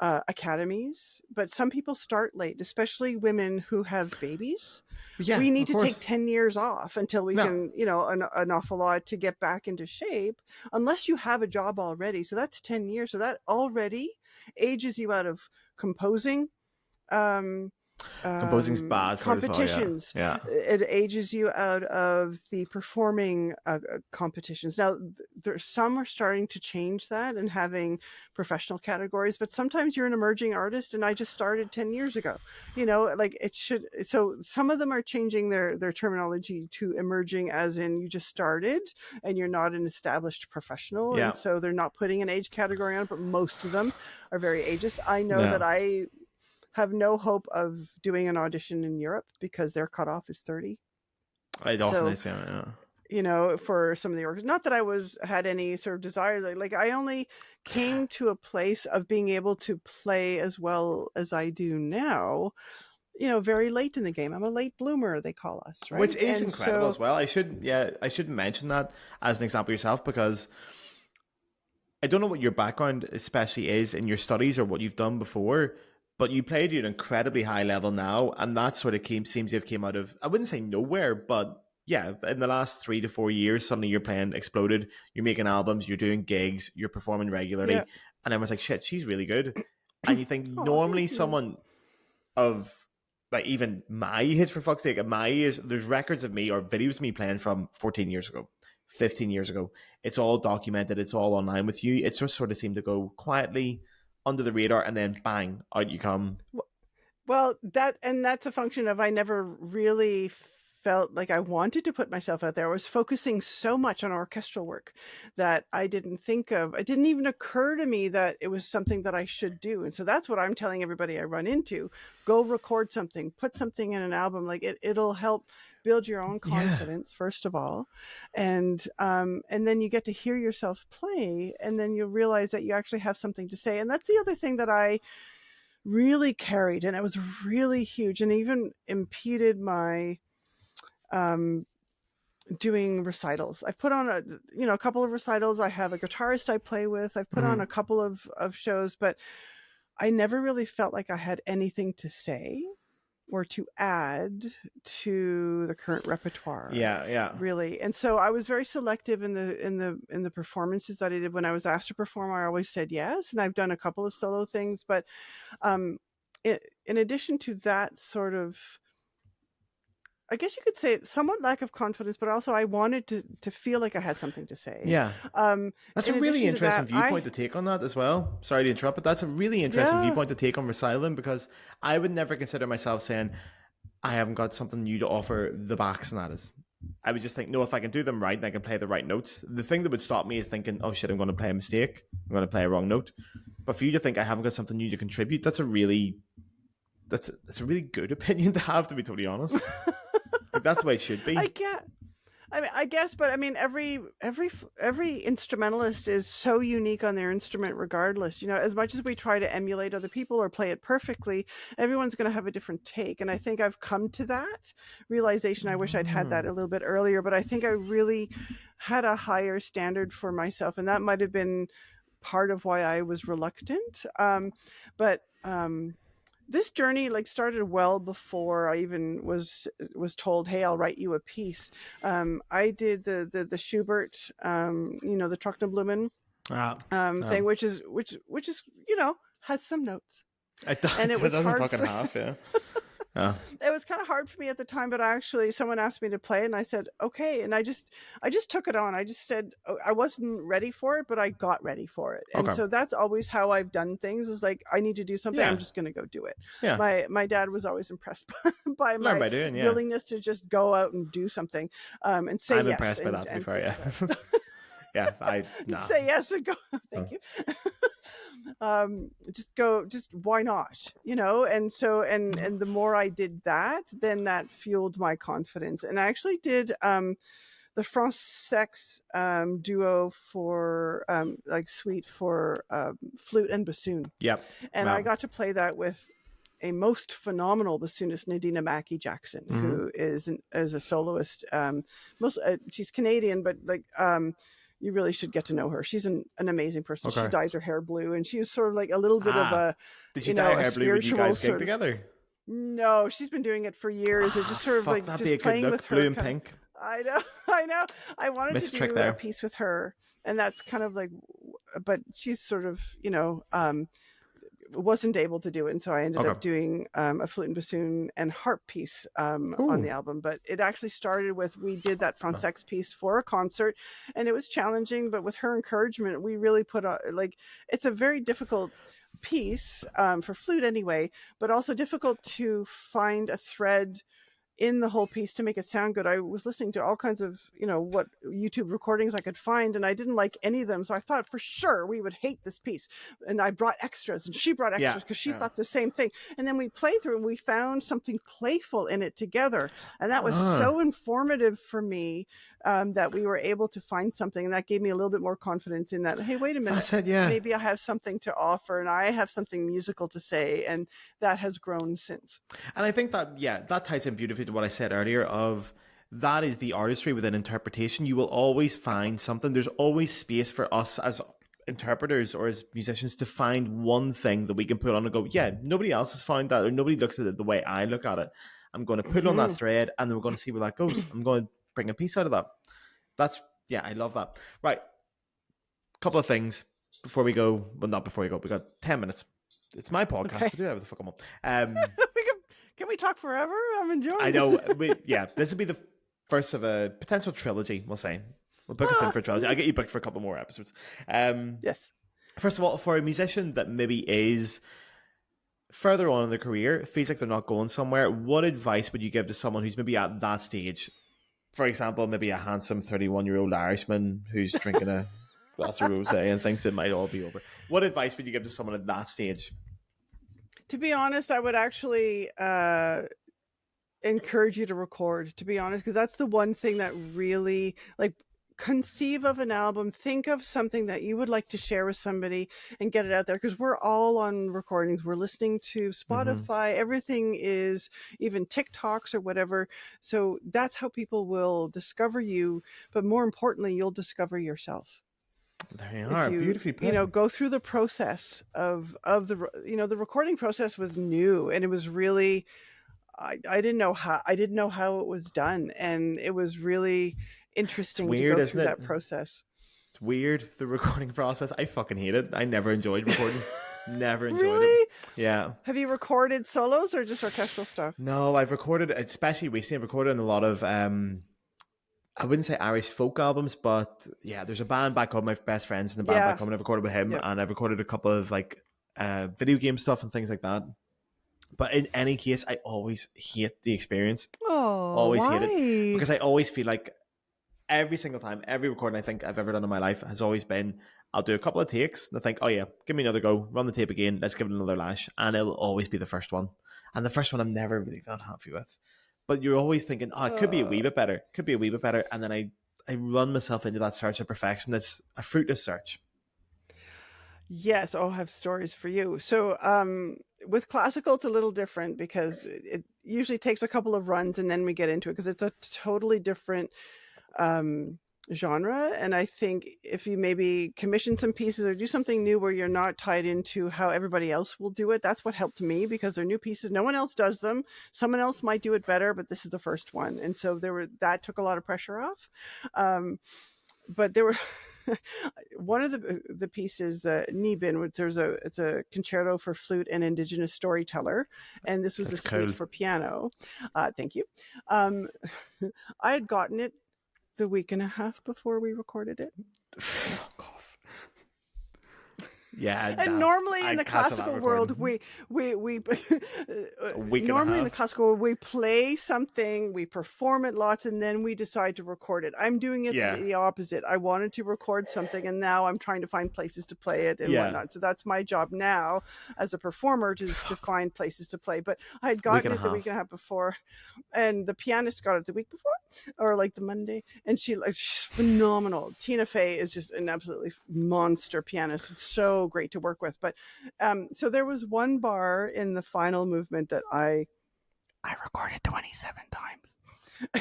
academies, but some people start late, especially women who have babies. yeah, We need of to take course. 10 years off until we No, can, an awful lot to get back into shape, unless you have a job already. So that's 10 years. So that already ages you out of composing, um, composing's bad for it as well. Yeah, competitions. yeah. It ages you out of the performing competitions. Now, there's some are starting to change that and having professional categories, but sometimes you're an emerging artist, and I just started 10 years ago. Like it should. So some of them are changing their terminology to emerging, as in you just started and you're not an established professional, Yeah. and so they're not putting an age category on it. But most of them are very ageist. I know that No. I have no hope of doing an audition in Europe because their cutoff is 30. It often So, is, yeah. for some of the orchestras, not that I had any sort of desire, like I only came to a place of being able to play as well as I do now, very late in the game. I'm a late bloomer, they call us, Which right? is And incredible so, as well. I should mention that as an example yourself because I don't know what your background especially is in your studies or what you've done before, but you played at an incredibly high level now, and that sort of seems to have came out of, I wouldn't say nowhere, but yeah, in the last 3 to 4 years, suddenly you're playing exploded, you're making albums, you're doing gigs, you're performing yeah. regularly, and everyone's like, shit, she's really good. And you think Oh, normally thank you. someone of like even my age, for fuck's sake, at my age, there's records of me or videos of me playing from 14 years ago, 15 years ago. It's all documented, it's all online with you. It just sort of seemed to go quietly under the radar and then bang, out you come. Well, that's a function of I never really felt like I wanted to put myself out there. I was focusing so much on orchestral work that it didn't even occur to me that it was something that I should do. And so that's what I'm telling everybody I run into. Go record something, put something in an album. Like it'll help build your own confidence, first of all. And then you get to hear yourself play, and then you'll realize that you actually have something to say. And that's the other thing that I really carried, and it was really huge, and even impeded my doing recitals. I've put on a couple of recitals. I have a guitarist I play with. I've put on a couple of shows, but I never really felt like I had anything to say or to add to the current repertoire. Really. And so I was very selective in the performances that I did. When I was asked to perform, I always said yes. And I've done a couple of solo things, but in addition to that sort of, I guess you could say somewhat lack of confidence, but also I wanted to feel like I had something to say. Yeah. That's a really interesting viewpoint to take on that as well. Sorry to interrupt, but that's a really interesting viewpoint to take on reciting, because I would never consider myself saying, I haven't got something new to offer the Bach sonatas. I would just think, no, if I can do them right and I can play the right notes. The thing that would stop me is thinking, oh shit, I'm going to play a mistake. I'm going to play a wrong note. But for you to think I haven't got something new to contribute, that's a really good opinion to have, to be totally honest. Like, that's the way it should be. I guess, but I mean, every instrumentalist is so unique on their instrument, regardless. You know, as much as we try to emulate other people or play it perfectly, everyone's going to have a different take. And I think I've come to that realization. I wish I'd had that a little bit earlier, but I think I really had a higher standard for myself, and that might have been part of why I was reluctant. This journey started well before I even was told, hey, I'll write you a piece. I did the Schubert, the Trockneblumen thing, which is has some notes. And it was hard fucking half, yeah. It was kind of hard for me at the time, but someone asked me to play, and I said okay, and I just took it on. I just said I wasn't ready for it, but I got ready for it. And so that's always how I've done things. Is like, I need to do something, I'm just going to go do it. My dad was always impressed by my willingness to just go out and do something, and say I'm yes. Impressed by that, to be fair. Say yes and go. Thank you. Just why not, and so and the more I did that, then that fueled my confidence. And I actually did the France duo for suite for flute and bassoon. And I got to play that with a most phenomenal bassoonist, Nadina Mackey Jackson, who is a soloist. She's Canadian, but you really should get to know her. She's an amazing person. She dyes her hair blue, and she was sort of like a little bit of a. Did she dye her hair blue when you guys came together? No, she's been doing it for years. It just sort of just playing with her. Blue and pink. I know. I wanted to do a piece with her, and that's kind of but she's sort of wasn't able to do it, and so I ended up doing a flute and bassoon and harp piece on the album. But it actually started with, we did that Francex piece for a concert, and it was challenging, but with her encouragement, we really put on it's a very difficult piece for flute anyway, but also difficult to find a thread in the whole piece to make it sound good. I was listening to all kinds of, what YouTube recordings I could find, and I didn't like any of them. So I thought for sure we would hate this piece. And I brought extras, and she brought extras because she thought the same thing. And then we played through and we found something playful in it together. And that was so informative for me, that we were able to find something. And that gave me a little bit more confidence in that, hey, wait a minute, maybe I have something to offer, and I have something musical to say. And that has grown since. And I think that, that ties in beautifully to what I said earlier of that is the artistry within interpretation. You will always find something. There's always space for us as interpreters or as musicians to find one thing that we can put on and go, nobody else has found that, or nobody looks at it the way I look at it. I'm going to put it on that thread, and then we're going to see where that goes. I'm going to bring a piece out of that. I love that. Right. Couple of things before we go. Well, not before we go. We got 10 minutes. It's my podcast. Okay. We do whatever the fuck I want. Can we talk forever? I'm enjoying it. I know. This will be the first of a potential trilogy, we'll say. We'll book us in for a trilogy. I'll get you booked for a couple more episodes. Yes. First of all, for a musician that maybe is further on in their career, it feels like they're not going somewhere. What advice would you give to someone who's maybe at that stage? For example, maybe a handsome 31-year-old Irishman who's drinking a glass of rosé and thinks it might all be over. What advice would you give to someone at that stage? To be honest, I would actually encourage you to record, to be honest, because that's the one thing that really, like, conceive of an album, think of something that you would like to share with somebody and get it out there, because we're all on recordings, we're listening to Spotify, everything is, even TikToks or whatever, so that's how people will discover you, but more importantly, you'll discover yourself. There you are, beautifully put. Go through the process of the, the recording process was new, and it was really, I didn't know how it was done, and it was really interesting to go through that process. It's weird, the recording process. I fucking hate it. I never enjoyed recording. Never enjoyed Really? it. Yeah. Have you recorded solos or just orchestral stuff? No, I've recorded, especially recently, I've recorded in a lot of, I wouldn't say Irish folk albums, but yeah, there's a band back home, my best friend's in the band back home, and I've recorded with him, and I've recorded a couple of like video game stuff and things like that. But in any case, I always hate the experience. Hate it. Because I always feel like every single time, every recording I think I've ever done in my life has always been, I'll do a couple of takes and I think, oh yeah, give me another go, run the tape again, let's give it another lash, and it'll always be the first one. And the first one I'm never really that happy with. But you're always thinking, oh, it could be a wee bit better, and then I run myself into that search of perfection. It's a fruitless search. Yes, I'll have stories for you. So with classical, it's a little different because it usually takes a couple of runs and then we get into it, because it's a totally different genre. And I think if you maybe commission some pieces or do something new where you're not tied into how everybody else will do it, that's what helped me, because they're new pieces. No one else does them. Someone else might do it better, but this is the first one. And so that took a lot of pressure off. But there were... one of the pieces, Nibin, which it's a concerto for flute and indigenous storyteller, and this was a suite for piano. Thank you. I had gotten it the week and a half before we recorded it. Yeah, and normally in the classical world, we normally in the classical world we play something, we perform it lots, and then we decide to record it. I'm doing it the opposite. I wanted to record something, and now I'm trying to find places to play it and whatnot. So that's my job now as a performer, to find places to play. But I had gotten it the week and a half before, and the pianist got it the week before, or like the Monday, and she's phenomenal. Tina Fey is just an absolutely monster pianist. It's so great to work with. But so there was one bar in the final movement that I recorded 27 times.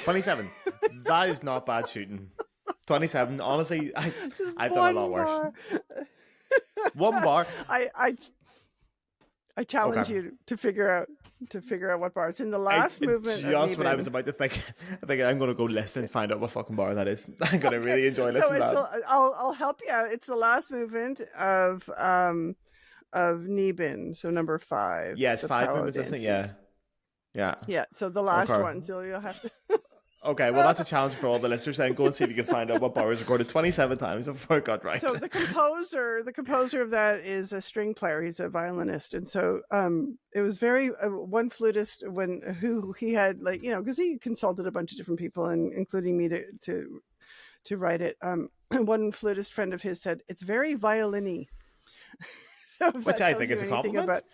27? That is not bad shooting. 27, honestly, I've done a lot worse. One bar. I challenge you to figure out what bar. It's in the last movement. Just when I was about to think, I think I'm going to go listen and find out what fucking bar that is. I'm going to really enjoy listening to that. I'll help you out. It's the last movement of Nibin, so number 5. Yeah, it's 5 movements, isn't it? Yeah. So the last one. So you'll have to. Okay, well, that's a challenge for all the listeners. Then go and see if you can find out what bar was recorded 27 times before it got right. So the composer of that is a string player. He's a violinist, and so it was very one flutist who he had, like, because he consulted a bunch of different people, and including me to write it. One flutist friend of his said it's very violin-y. So which I think is a compliment.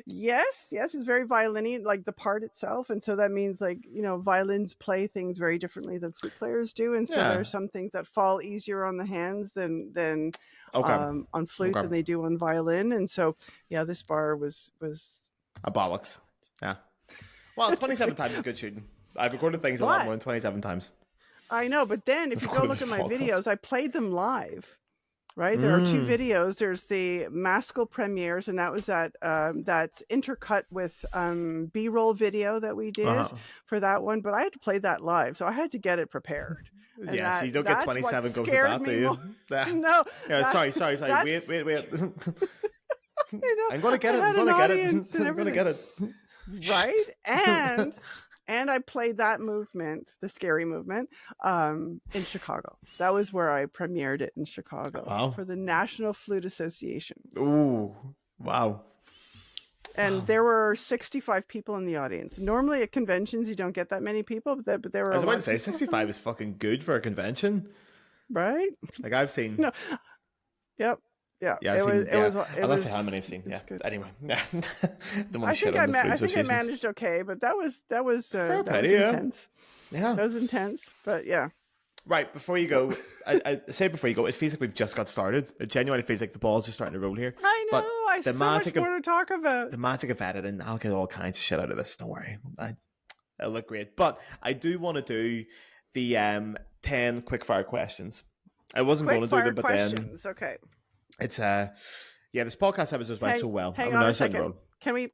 Yes, it's very violin-y, like the part itself, and so that means, like, violins play things very differently than flute players do, and so there are some things that fall easier on the hands than on flute than they do on violin, and so this bar was a bollocks. Yeah, well, 27 times is good shooting. I've recorded things a lot more than 27 times. I know, but then if you go look at my videos, I played them live. Right, there are 2 videos. There's the Maskell premieres, and that was that's intercut with B-roll video that we did for that one. But I had to play that live, so I had to get it prepared. So you don't get 27 goes with that, do you? No. Sorry. Wait. I'm going to get it. I'm going to get it. Right, and I played that movement, the scary movement, in Chicago. That was where I premiered it, in Chicago, for the National Flute Association. Ooh, wow. And there were 65 people in the audience. Normally at conventions, you don't get that many people, but there were I was a about lot to say of people. 65 is fucking good for a convention. Right? Like I've seen. No. Yep. Yeah. Yeah, I've seen. It was. I'll not say how many I've seen. Yeah. Good. Anyway, yeah. Don't want I to shit think on the food I think I associations. managed okay, but that was Fair that petty, was yeah. intense. Yeah. That was intense, but yeah. Right, before you go, I say before you go, it feels like we've just got started. It genuinely feels like the ball's just starting to roll here. I know. But I so much more to talk about. The magic of editing, I'll get all kinds of shit out of this. Don't worry. It'll look great. But I do want to do the 10 quickfire questions. I wasn't going to do them, but questions. then okay. It's this podcast episode went so well. Hang on a second. Can we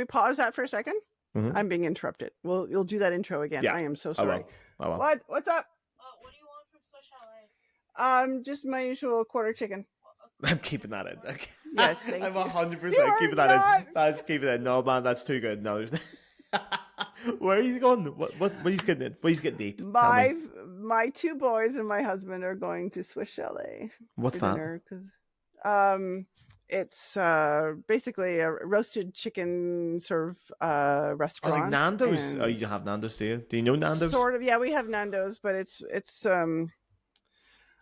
pause that for a second? Mm-hmm. I'm being interrupted. You'll do that intro again. Yeah, I am so sorry. I will. What's up? What do you want from Swiss Chalet? Just my usual quarter chicken. I'm keeping that in. Okay. Yes, thank I'm you. 100% keeping that in. That's keeping it in. No, man, that's too good. No. Where are you going? What are you getting? What are you getting to eat? My two boys and my husband are going to Swiss Chalet. What's that? Dinner, it's basically a roasted chicken sort of restaurant. Oh, like Nando's. Oh, you have Nando's, do you? Do you know Nando's? Sort of, yeah. We have Nando's, but it's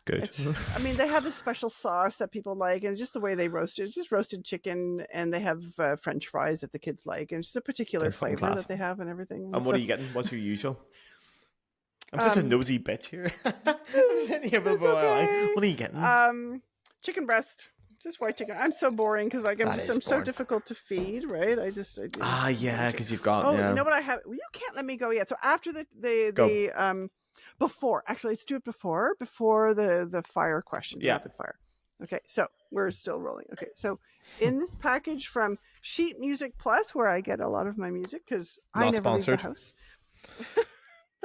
good. I mean, they have this special sauce that people like, and just the way they roast it. It's just roasted chicken, and they have French fries that the kids like, and it's just a particular flavor that they have and everything. And what are you getting? What's your usual? I'm such a nosy bitch here. I'm sitting here with okay. What are you getting? Chicken breast. Just white chicken. I'm so boring because I'm so difficult to feed, right? I do. Yeah, because you've got. You know what I have? You can't let me go yet. So after the before, actually, let's do it before the fire question. Yeah. Rapid fire. Okay, so we're still rolling. Okay, so in this package from Sheet Music Plus, where I get a lot of my music because I never leave the house.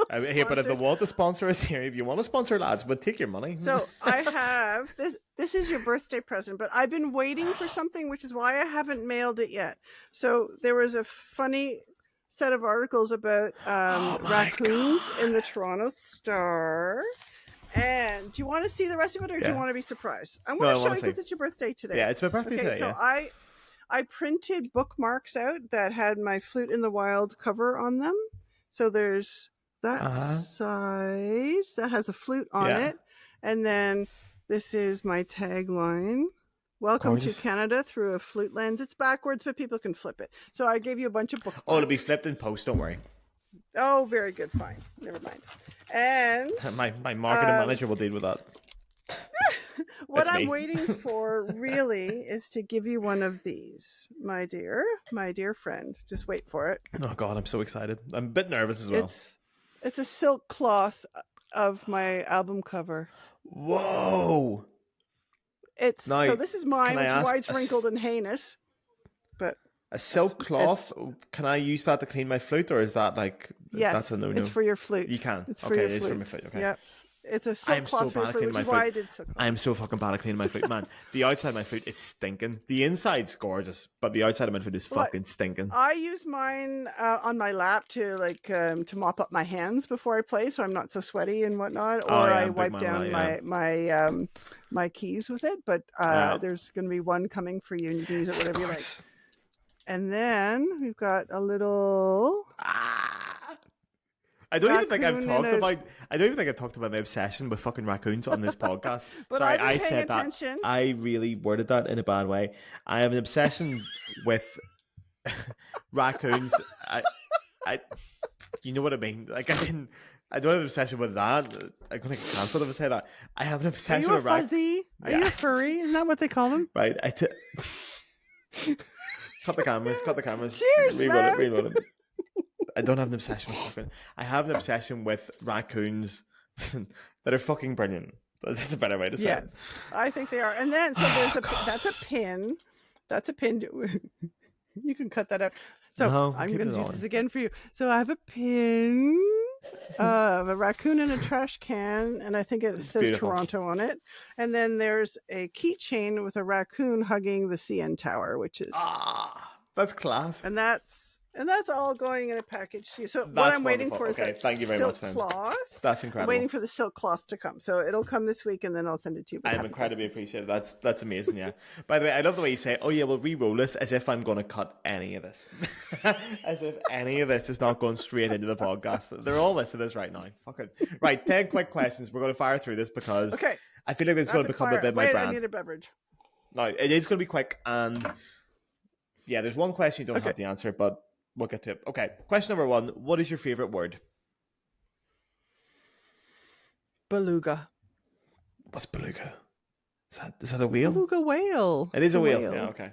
Here, but if they want to sponsor us here, if you want to sponsor lads, we'll take your money. So I have this. This is your birthday present, but I've been waiting for something, which is why I haven't mailed it yet. So there was a funny set of articles about raccoons in the Toronto Star. And do you want to see the rest of it, or do you want to be surprised? I want to show you because it's your birthday today. Yeah, it's my birthday today. So I printed bookmarks out that had my Flute in the Wild cover on them. So there's that side that has a flute on it, and then this is my tagline. Welcome to Canada through a flute lens. It's backwards, but people can flip it. So I gave you a bunch of bookmarks. Oh, it'll be flipped in post. Don't worry. Oh, very good. Fine. Never mind. And my marketing manager will deal with that. What I'm waiting for really is to give you one of these, my dear friend. Just wait for it. Oh God, I'm so excited. I'm a bit nervous as well. It's a silk cloth of my album cover. Whoa! So this is mine, which is why it's wrinkled and heinous. But a silk cloth. Can I use that to clean my flute, or is that like that's a no-no? It's for your flute. You can. It's for your flute. It's for my flute. Okay. Yeah. It's a silk cloth for your flute, which is why I did silk cloth. I am so fucking bad at cleaning my flute, man. The outside of my flute is stinking. The inside's gorgeous, but the outside of my flute is fucking stinking. I use mine on my lap to to mop up my hands before I play, so I'm not so sweaty and whatnot. Or I wipe down my keys with it. But there's going to be one coming for you, and you can use it whatever you like. And then we've got a little. I don't even think I've talked about my obsession with fucking raccoons on this podcast. But sorry, I said that. I really worded that in a bad way. I have an obsession with raccoons. I you know what I mean? Like I don't have an obsession with that. I'm gonna get cancelled if I say that. I have an obsession with raccoons. Are you a fuzzy? Are you a furry? Isn't that what they call them? Right. Cut the cameras. Cheers, man. Reroll it. I don't have an obsession with raccoons. I have an obsession with raccoons that are fucking brilliant. That's a better way to say it. I think they are. And then, so that's a pin. That's a pin. You can cut that out. So I'm going to do this again for you. So I have a pin of a raccoon in a trash can, and I think it says beautiful. Toronto on it. And then there's a keychain with a raccoon hugging the CN Tower, which is... that's class. And that's And that's all going in a package to you. So That's what I'm waiting wonderful. for is Okay, that thank you very silk much, Finn. cloth. That's I'm incredible. waiting for the silk cloth to come. So it'll come this week, and then I'll send it to you. I'm incredibly appreciative. That's amazing, yeah. By the way, I love the way you say, oh yeah, we'll re-roll this, as if I'm going to cut any of this. As if any of this is not going straight into the podcast. They're all listening to this right now. Fuck it. Right, 10 quick questions. We're going to fire through this because I feel like this is going to become a bit my brand. I need a beverage. No, it is going to be quick, and yeah, there's one question you don't have the answer, but we'll get to it. Okay, question number 1. What is your favorite word? Beluga. What's beluga? Is that a whale? Beluga whale. It is a whale. Yeah, okay.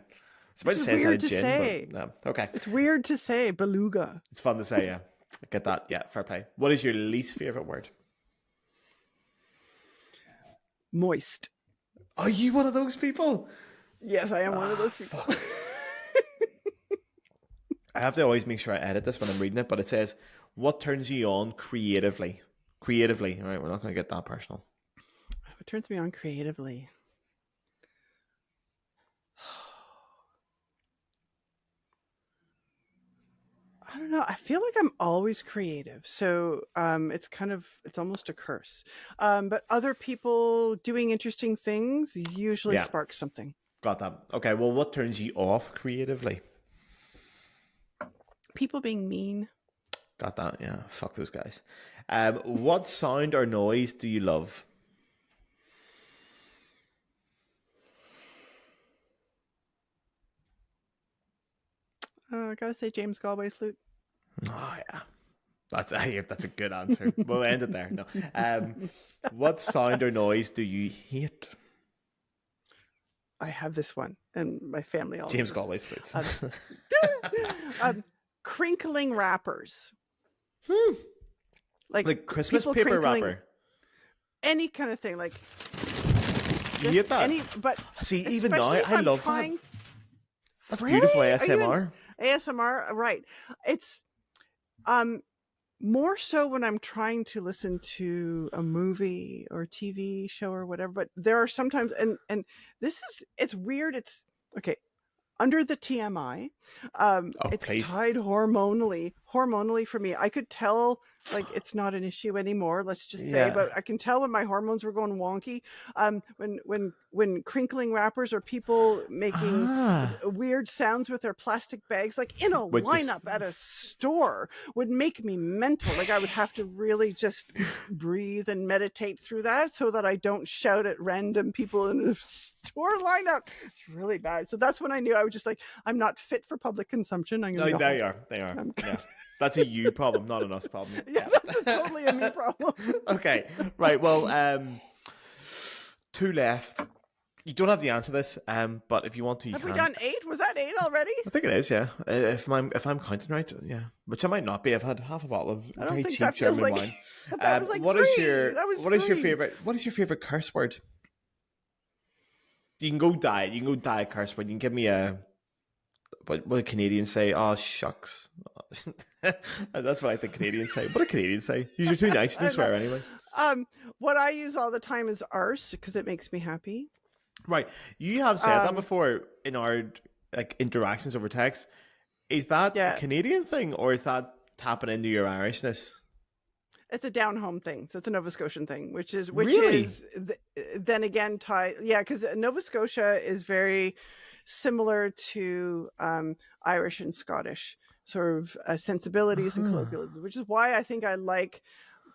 It's about to say weird it's a gin, say. but no. Okay. It's weird to say beluga. It's fun to say, yeah. I get that. Yeah, fair play. What is your least favorite word? Moist. Are you one of those people? Yes, I am one of those people. I have to always make sure I edit this when I'm reading it, but it says, what turns you on creatively? Creatively. All right, we're not going to get that personal. What turns me on creatively? I don't know. I feel like I'm always creative. So it's almost a curse. But other people doing interesting things usually sparks something. Got that. Okay, well, what turns you off creatively? People being mean. Got that, yeah. Fuck those guys. What sound or noise do you love? I gotta say James Galway's flute. Oh, yeah. That's a good answer. We'll end it there. No. What sound or noise do you hate? I have this one, and my family all. James Galway's flutes. Crinkling wrappers. Like Christmas paper wrapper. Any kind of thing, like. You hate that? But see, even now, I love that. That's really? Beautiful ASMR. ASMR, right? It's more so when I'm trying to listen to a movie or a TV show or whatever. But there are sometimes, and it's weird. It's okay. Under the TMI, it's tied hormonally for me. I could tell, like, it's not an issue anymore, let's just say, but I can tell when my hormones were going wonky. When crinkling wrappers or people making weird sounds with their plastic bags, like in a lineup at a store, would make me mental. Like I would have to really just breathe and meditate through that so that I don't shout at random people in the store lineup. It's really bad. So that's when I knew I was just like, I'm not fit for public consumption. I'm gonna go they are. Yeah. That's a you problem, not an us problem. Yeah, that's totally a me problem. Okay, right. Well, 2 left. You don't have the answer to this, but if you want to, you have can. We done 8? Was that 8 already? I think it is. Yeah, if I'm counting right, yeah. Which I might not be. I've had half a bottle of very cheap German wine. That was like what 3. is your What is your favorite curse word? You can go die curse word. You can give me a. What do Canadians say? Oh, shucks. That's what I think Canadians say. What do Canadians say? You're too nice. You swear anyway. What I use all the time is arse because it makes me happy. Right. You have said that before in our interactions over text. Is that a Canadian thing or is that tapping into your Irishness? It's a down home thing, so it's a Nova Scotian thing, which is then again tied. Yeah, because Nova Scotia is very similar to Irish and Scottish sort of sensibilities and colloquialisms, which is why I think I like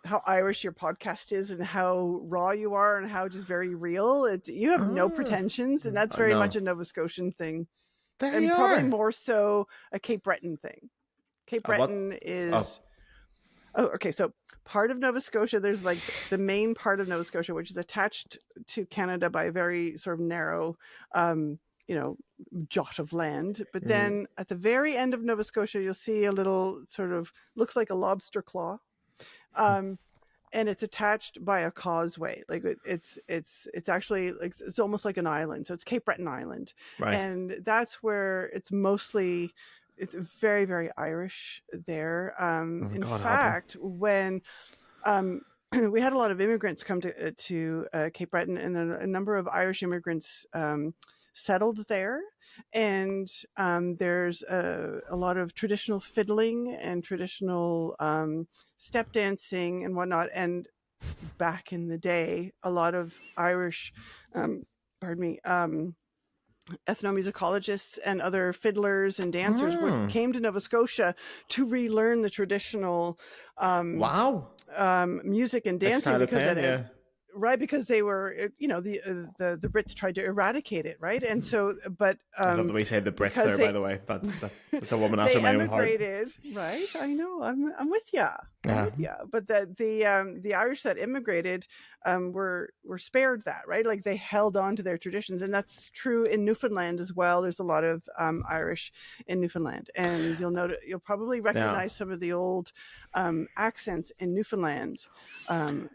how Irish your podcast is and how raw you are and how just very real. You have no pretensions, and that's very much a Nova Scotian thing. And probably more so a Cape Breton thing. Cape Breton is... Oh, okay. So part of Nova Scotia, there's like the main part of Nova Scotia, which is attached to Canada by a very sort of narrow, jot of land. But then at the very end of Nova Scotia, you'll see a little sort of, looks like a lobster claw. And it's attached by a causeway. Like it's actually like, it's almost like an island. So it's Cape Breton Island. Right. And that's where it's very, very Irish there. In fact, when we had a lot of immigrants come to Cape Breton, and then a number of Irish immigrants settled there. and there's a lot of traditional fiddling and traditional step dancing and whatnot. And back in the day, a lot of Irish, ethnomusicologists and other fiddlers and dancers came to Nova Scotia to relearn the traditional music and dancing because they were, the Brits tried to eradicate it, right? And so, but I love the way you say the Brits there. By the way, that's a woman after my own heart. They emigrated, right? I know. I'm with you. I'm with you. But the Irish that immigrated were spared that, right? Like they held on to their traditions, and that's true in Newfoundland as well. There's a lot of Irish in Newfoundland, and you'll probably recognize some of the old accents in Newfoundland.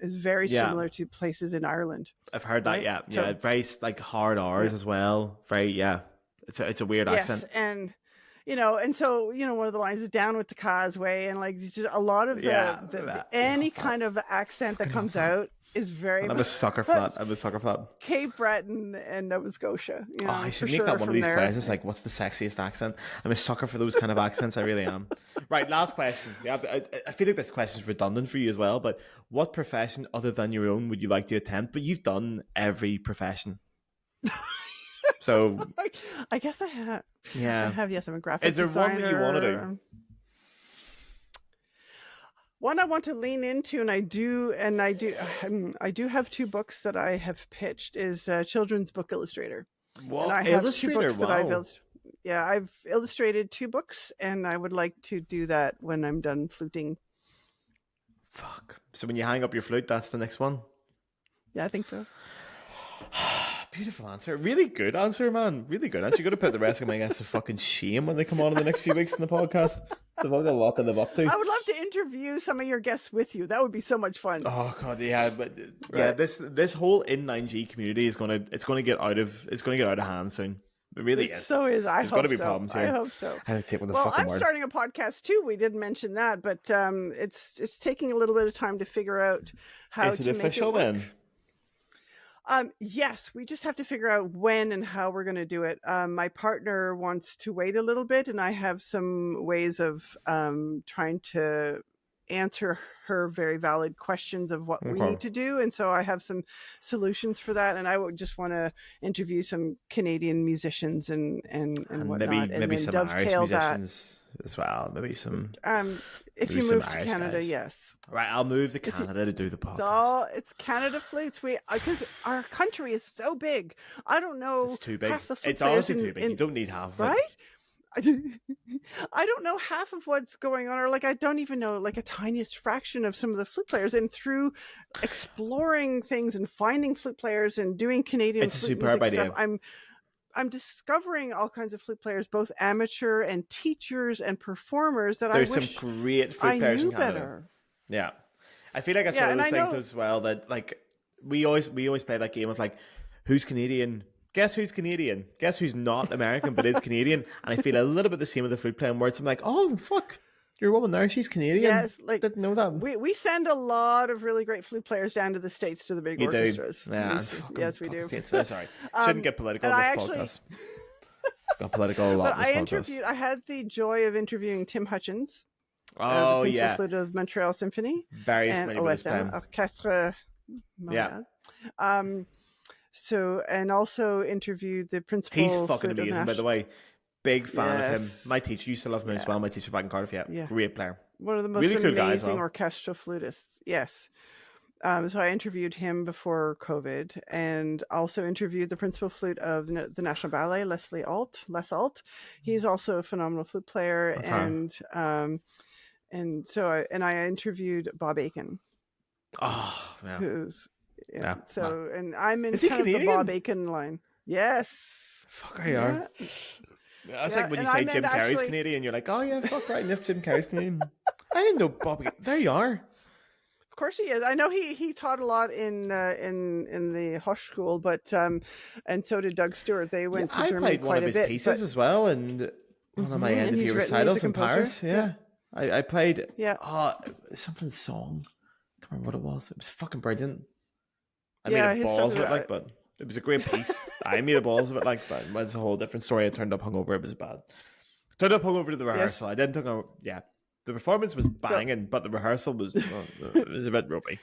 Is very similar to places in Ireland. I've heard that. Right? Yeah, very like hard R's as well. Very It's a weird accent. And and so one of the lines is down with the causeway, and like a lot of any kind of accent that comes out is very. I'm a sucker for that. I'm a sucker for that. Cape Breton and Nova Scotia. I should make that one of these questions. Like, what's the sexiest accent? I'm a sucker for those kind of accents. I really am. Right, last question. I feel like this question is redundant for you as well. But what profession other than your own would you like to attempt? But you've done every profession. So I guess I have. Yeah. I have. Yes, I'm a graphic designer. Is there one that you want to do? One I want to lean into, and I do have 2 books that I have pitched. Is children's book illustrator. What? And I have illustrator? 2 books that I've illustrated 2 books, and I would like to do that when I'm done fluting. Fuck. So when you hang up your flute, that's the next one? Yeah, I think so. Beautiful answer. Really good answer, man. Really good answer. You're going to put the rest of my guests to fucking shame when they come on in the next few weeks in the podcast. They've all got a lot to live up to. I would love to interview some of your guests with you. That would be so much fun. Oh god, yeah, but yeah, this whole Inline G community is going to get out of hand soon. It really is. So is. There's going to be problems here. I hope so. I have to take one I'm starting a podcast too. We didn't mention that, but it's taking a little bit of time to figure out how to make it work. Is it official then? Yes, we just have to figure out when and how we're going to do it. My partner wants to wait a little bit, and I have some ways of trying to answer her very valid questions of what we need to do. And so I have some solutions for that. And I would just want to interview some Canadian musicians and whatnot. Maybe some Irish musicians as well. Maybe some. If you move to Canada, guys. Yes. Right, I'll move to Canada to do the podcast. It's Canada Flutes. Because our country is so big. I don't know. It's too big. It's honestly too big. You don't need half of it. Right? I don't know half of what's going on, or like I don't even know like a tiniest fraction of some of the flute players. And through exploring things and finding flute players and doing Canadian flute music stuff, I'm discovering all kinds of flute players, both amateur and teachers and performers that There's I wish some great flute players in Canada. Better. Yeah, I feel like it's one of those things as well that like we always play that game of like who's Canadian. Guess who's Canadian? Guess who's not American but is Canadian? And I feel a little bit the same with the flute playing words. I'm like, oh fuck, your woman there, she's Canadian. Yes, like didn't know that. We send a lot of really great flute players down to the States to the big orchestras. Yeah, yes, we do. Sorry, shouldn't get political on this podcast. Got political a lot. But I had the joy of interviewing Tim Hutchins. Oh the yeah, flute of Montreal Symphony. Very familiar with this time. Orchestre. Yeah. So, and also interviewed the principal. He's fucking amazing, by the way. Big fan of him. My teacher used to love him as well. My teacher back in Cardiff, great player. One of the most amazing orchestral flutists. Yes. So I interviewed him before COVID, and also interviewed the principal flute of the National Ballet, Les Alt. He's also a phenomenal flute player, and so I interviewed Bob Aiken. Oh, yeah. Who's and I'm in kind of the Bob Aiken line. Yes. Fuck, I are. That's like when you say Jim Carrey's Canadian, you're like, oh yeah, fuck right, and if Jim Carrey's Canadian. I didn't know Bob. There you are. Of course he is. I know he taught a lot in the Hush School, but and so did Doug Stewart. They went to Germany I played one of his pieces as well, and one of my end of year recitals in Paris. Yeah. I played something song. I can't remember what it was. It was fucking brilliant. I made a balls of it, but It was a great piece. I made a balls of it. Like, but it's a whole different story. I turned up hungover. It was bad. Turned up hungover to the rehearsal. I didn't think. Yeah, the performance was banging, but the rehearsal was it was a bit ropey.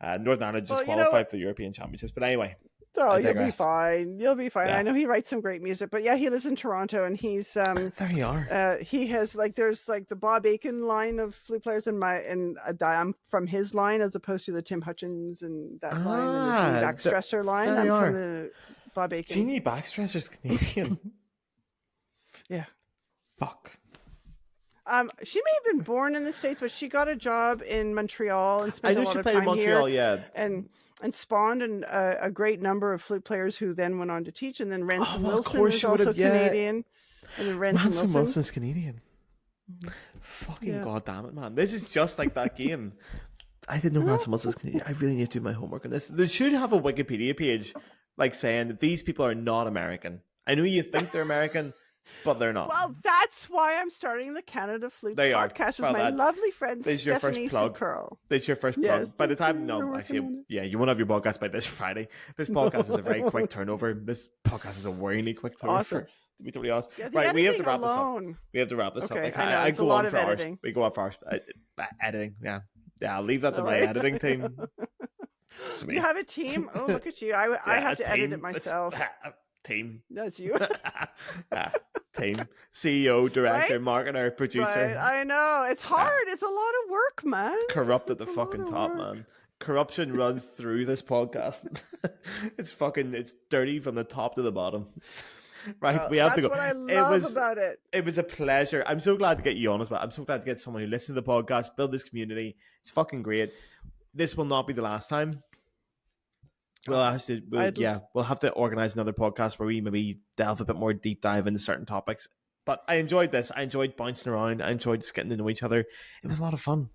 Northern Ireland just qualified for the European Championships, but anyway. Oh, you'll be fine. You'll be fine. Yeah. I know he writes some great music, but yeah, he lives in Toronto, and he's there you are. He has there's the Bob Aiken line of flute players, and I'm from his line as opposed to the Tim Hutchins and that line and the Jeannie Backstresser line. I'm from the Bob Aiken. Jeannie Backstresser's Canadian. Yeah. Fuck. She may have been born in the States, but she got a job in Montreal and spent a lot of time in Montreal, here. And spawned a great number of flute players who then went on to teach. And then Ransom Wilson is also Canadian. And then Ransom Wilson's Canadian. Fucking goddamn it, man! This is just like that game. I didn't know Ransom Wilson's Canadian. I really need to do my homework on this. They should have a Wikipedia page saying that these people are not American. I know you think they're American. But they're not. Well, that's why I'm starting the Canada Flute podcast with my lovely friend Stephanie Curl. This is your first plug. By the time, you won't have your podcast by this Friday. This podcast is a very quick turnover. This podcast is a worryingly quick turnover. Awesome. To be totally honest. Yeah, right, we have to wrap this up. We have to wrap this up. I go on for hours. We go on for hours. Editing, yeah. I'll leave that to my editing team. You have a team? Oh, look at you. I have to edit it myself. Team. That's you. Team. CEO, director, marketer, producer. Right. I know. It's hard. It's a lot of work, man. Corrupt at the fucking top, man. Corruption runs through this podcast. It's dirty from the top to the bottom. Right, we have to go. That's what I love about it. It was a pleasure. I'm so glad to get you on as well. I'm so glad to get someone who listens to the podcast, build this community. It's fucking great. This will not be the last time. We'll have to organize another podcast where we maybe delve a bit more deep dive into certain topics. But I enjoyed this. I enjoyed bouncing around. I enjoyed just getting to know each other. It was a lot of fun.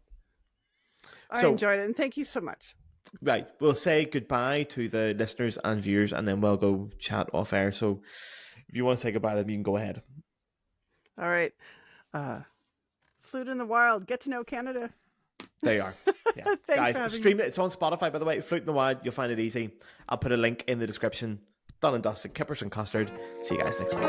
I enjoyed it, and thank you so much. Right. We'll say goodbye to the listeners and viewers, and then we'll go chat off air. So if you want to say goodbye to them, you can go ahead. All right. Flute in the Wild. Get to know Canada. There you are. Yeah. Guys, stream it. It's on Spotify, by the way. Flute in the Wild. You'll find it easy. I'll put a link in the description. Done and dusted. Kippers and custard. See you guys next week.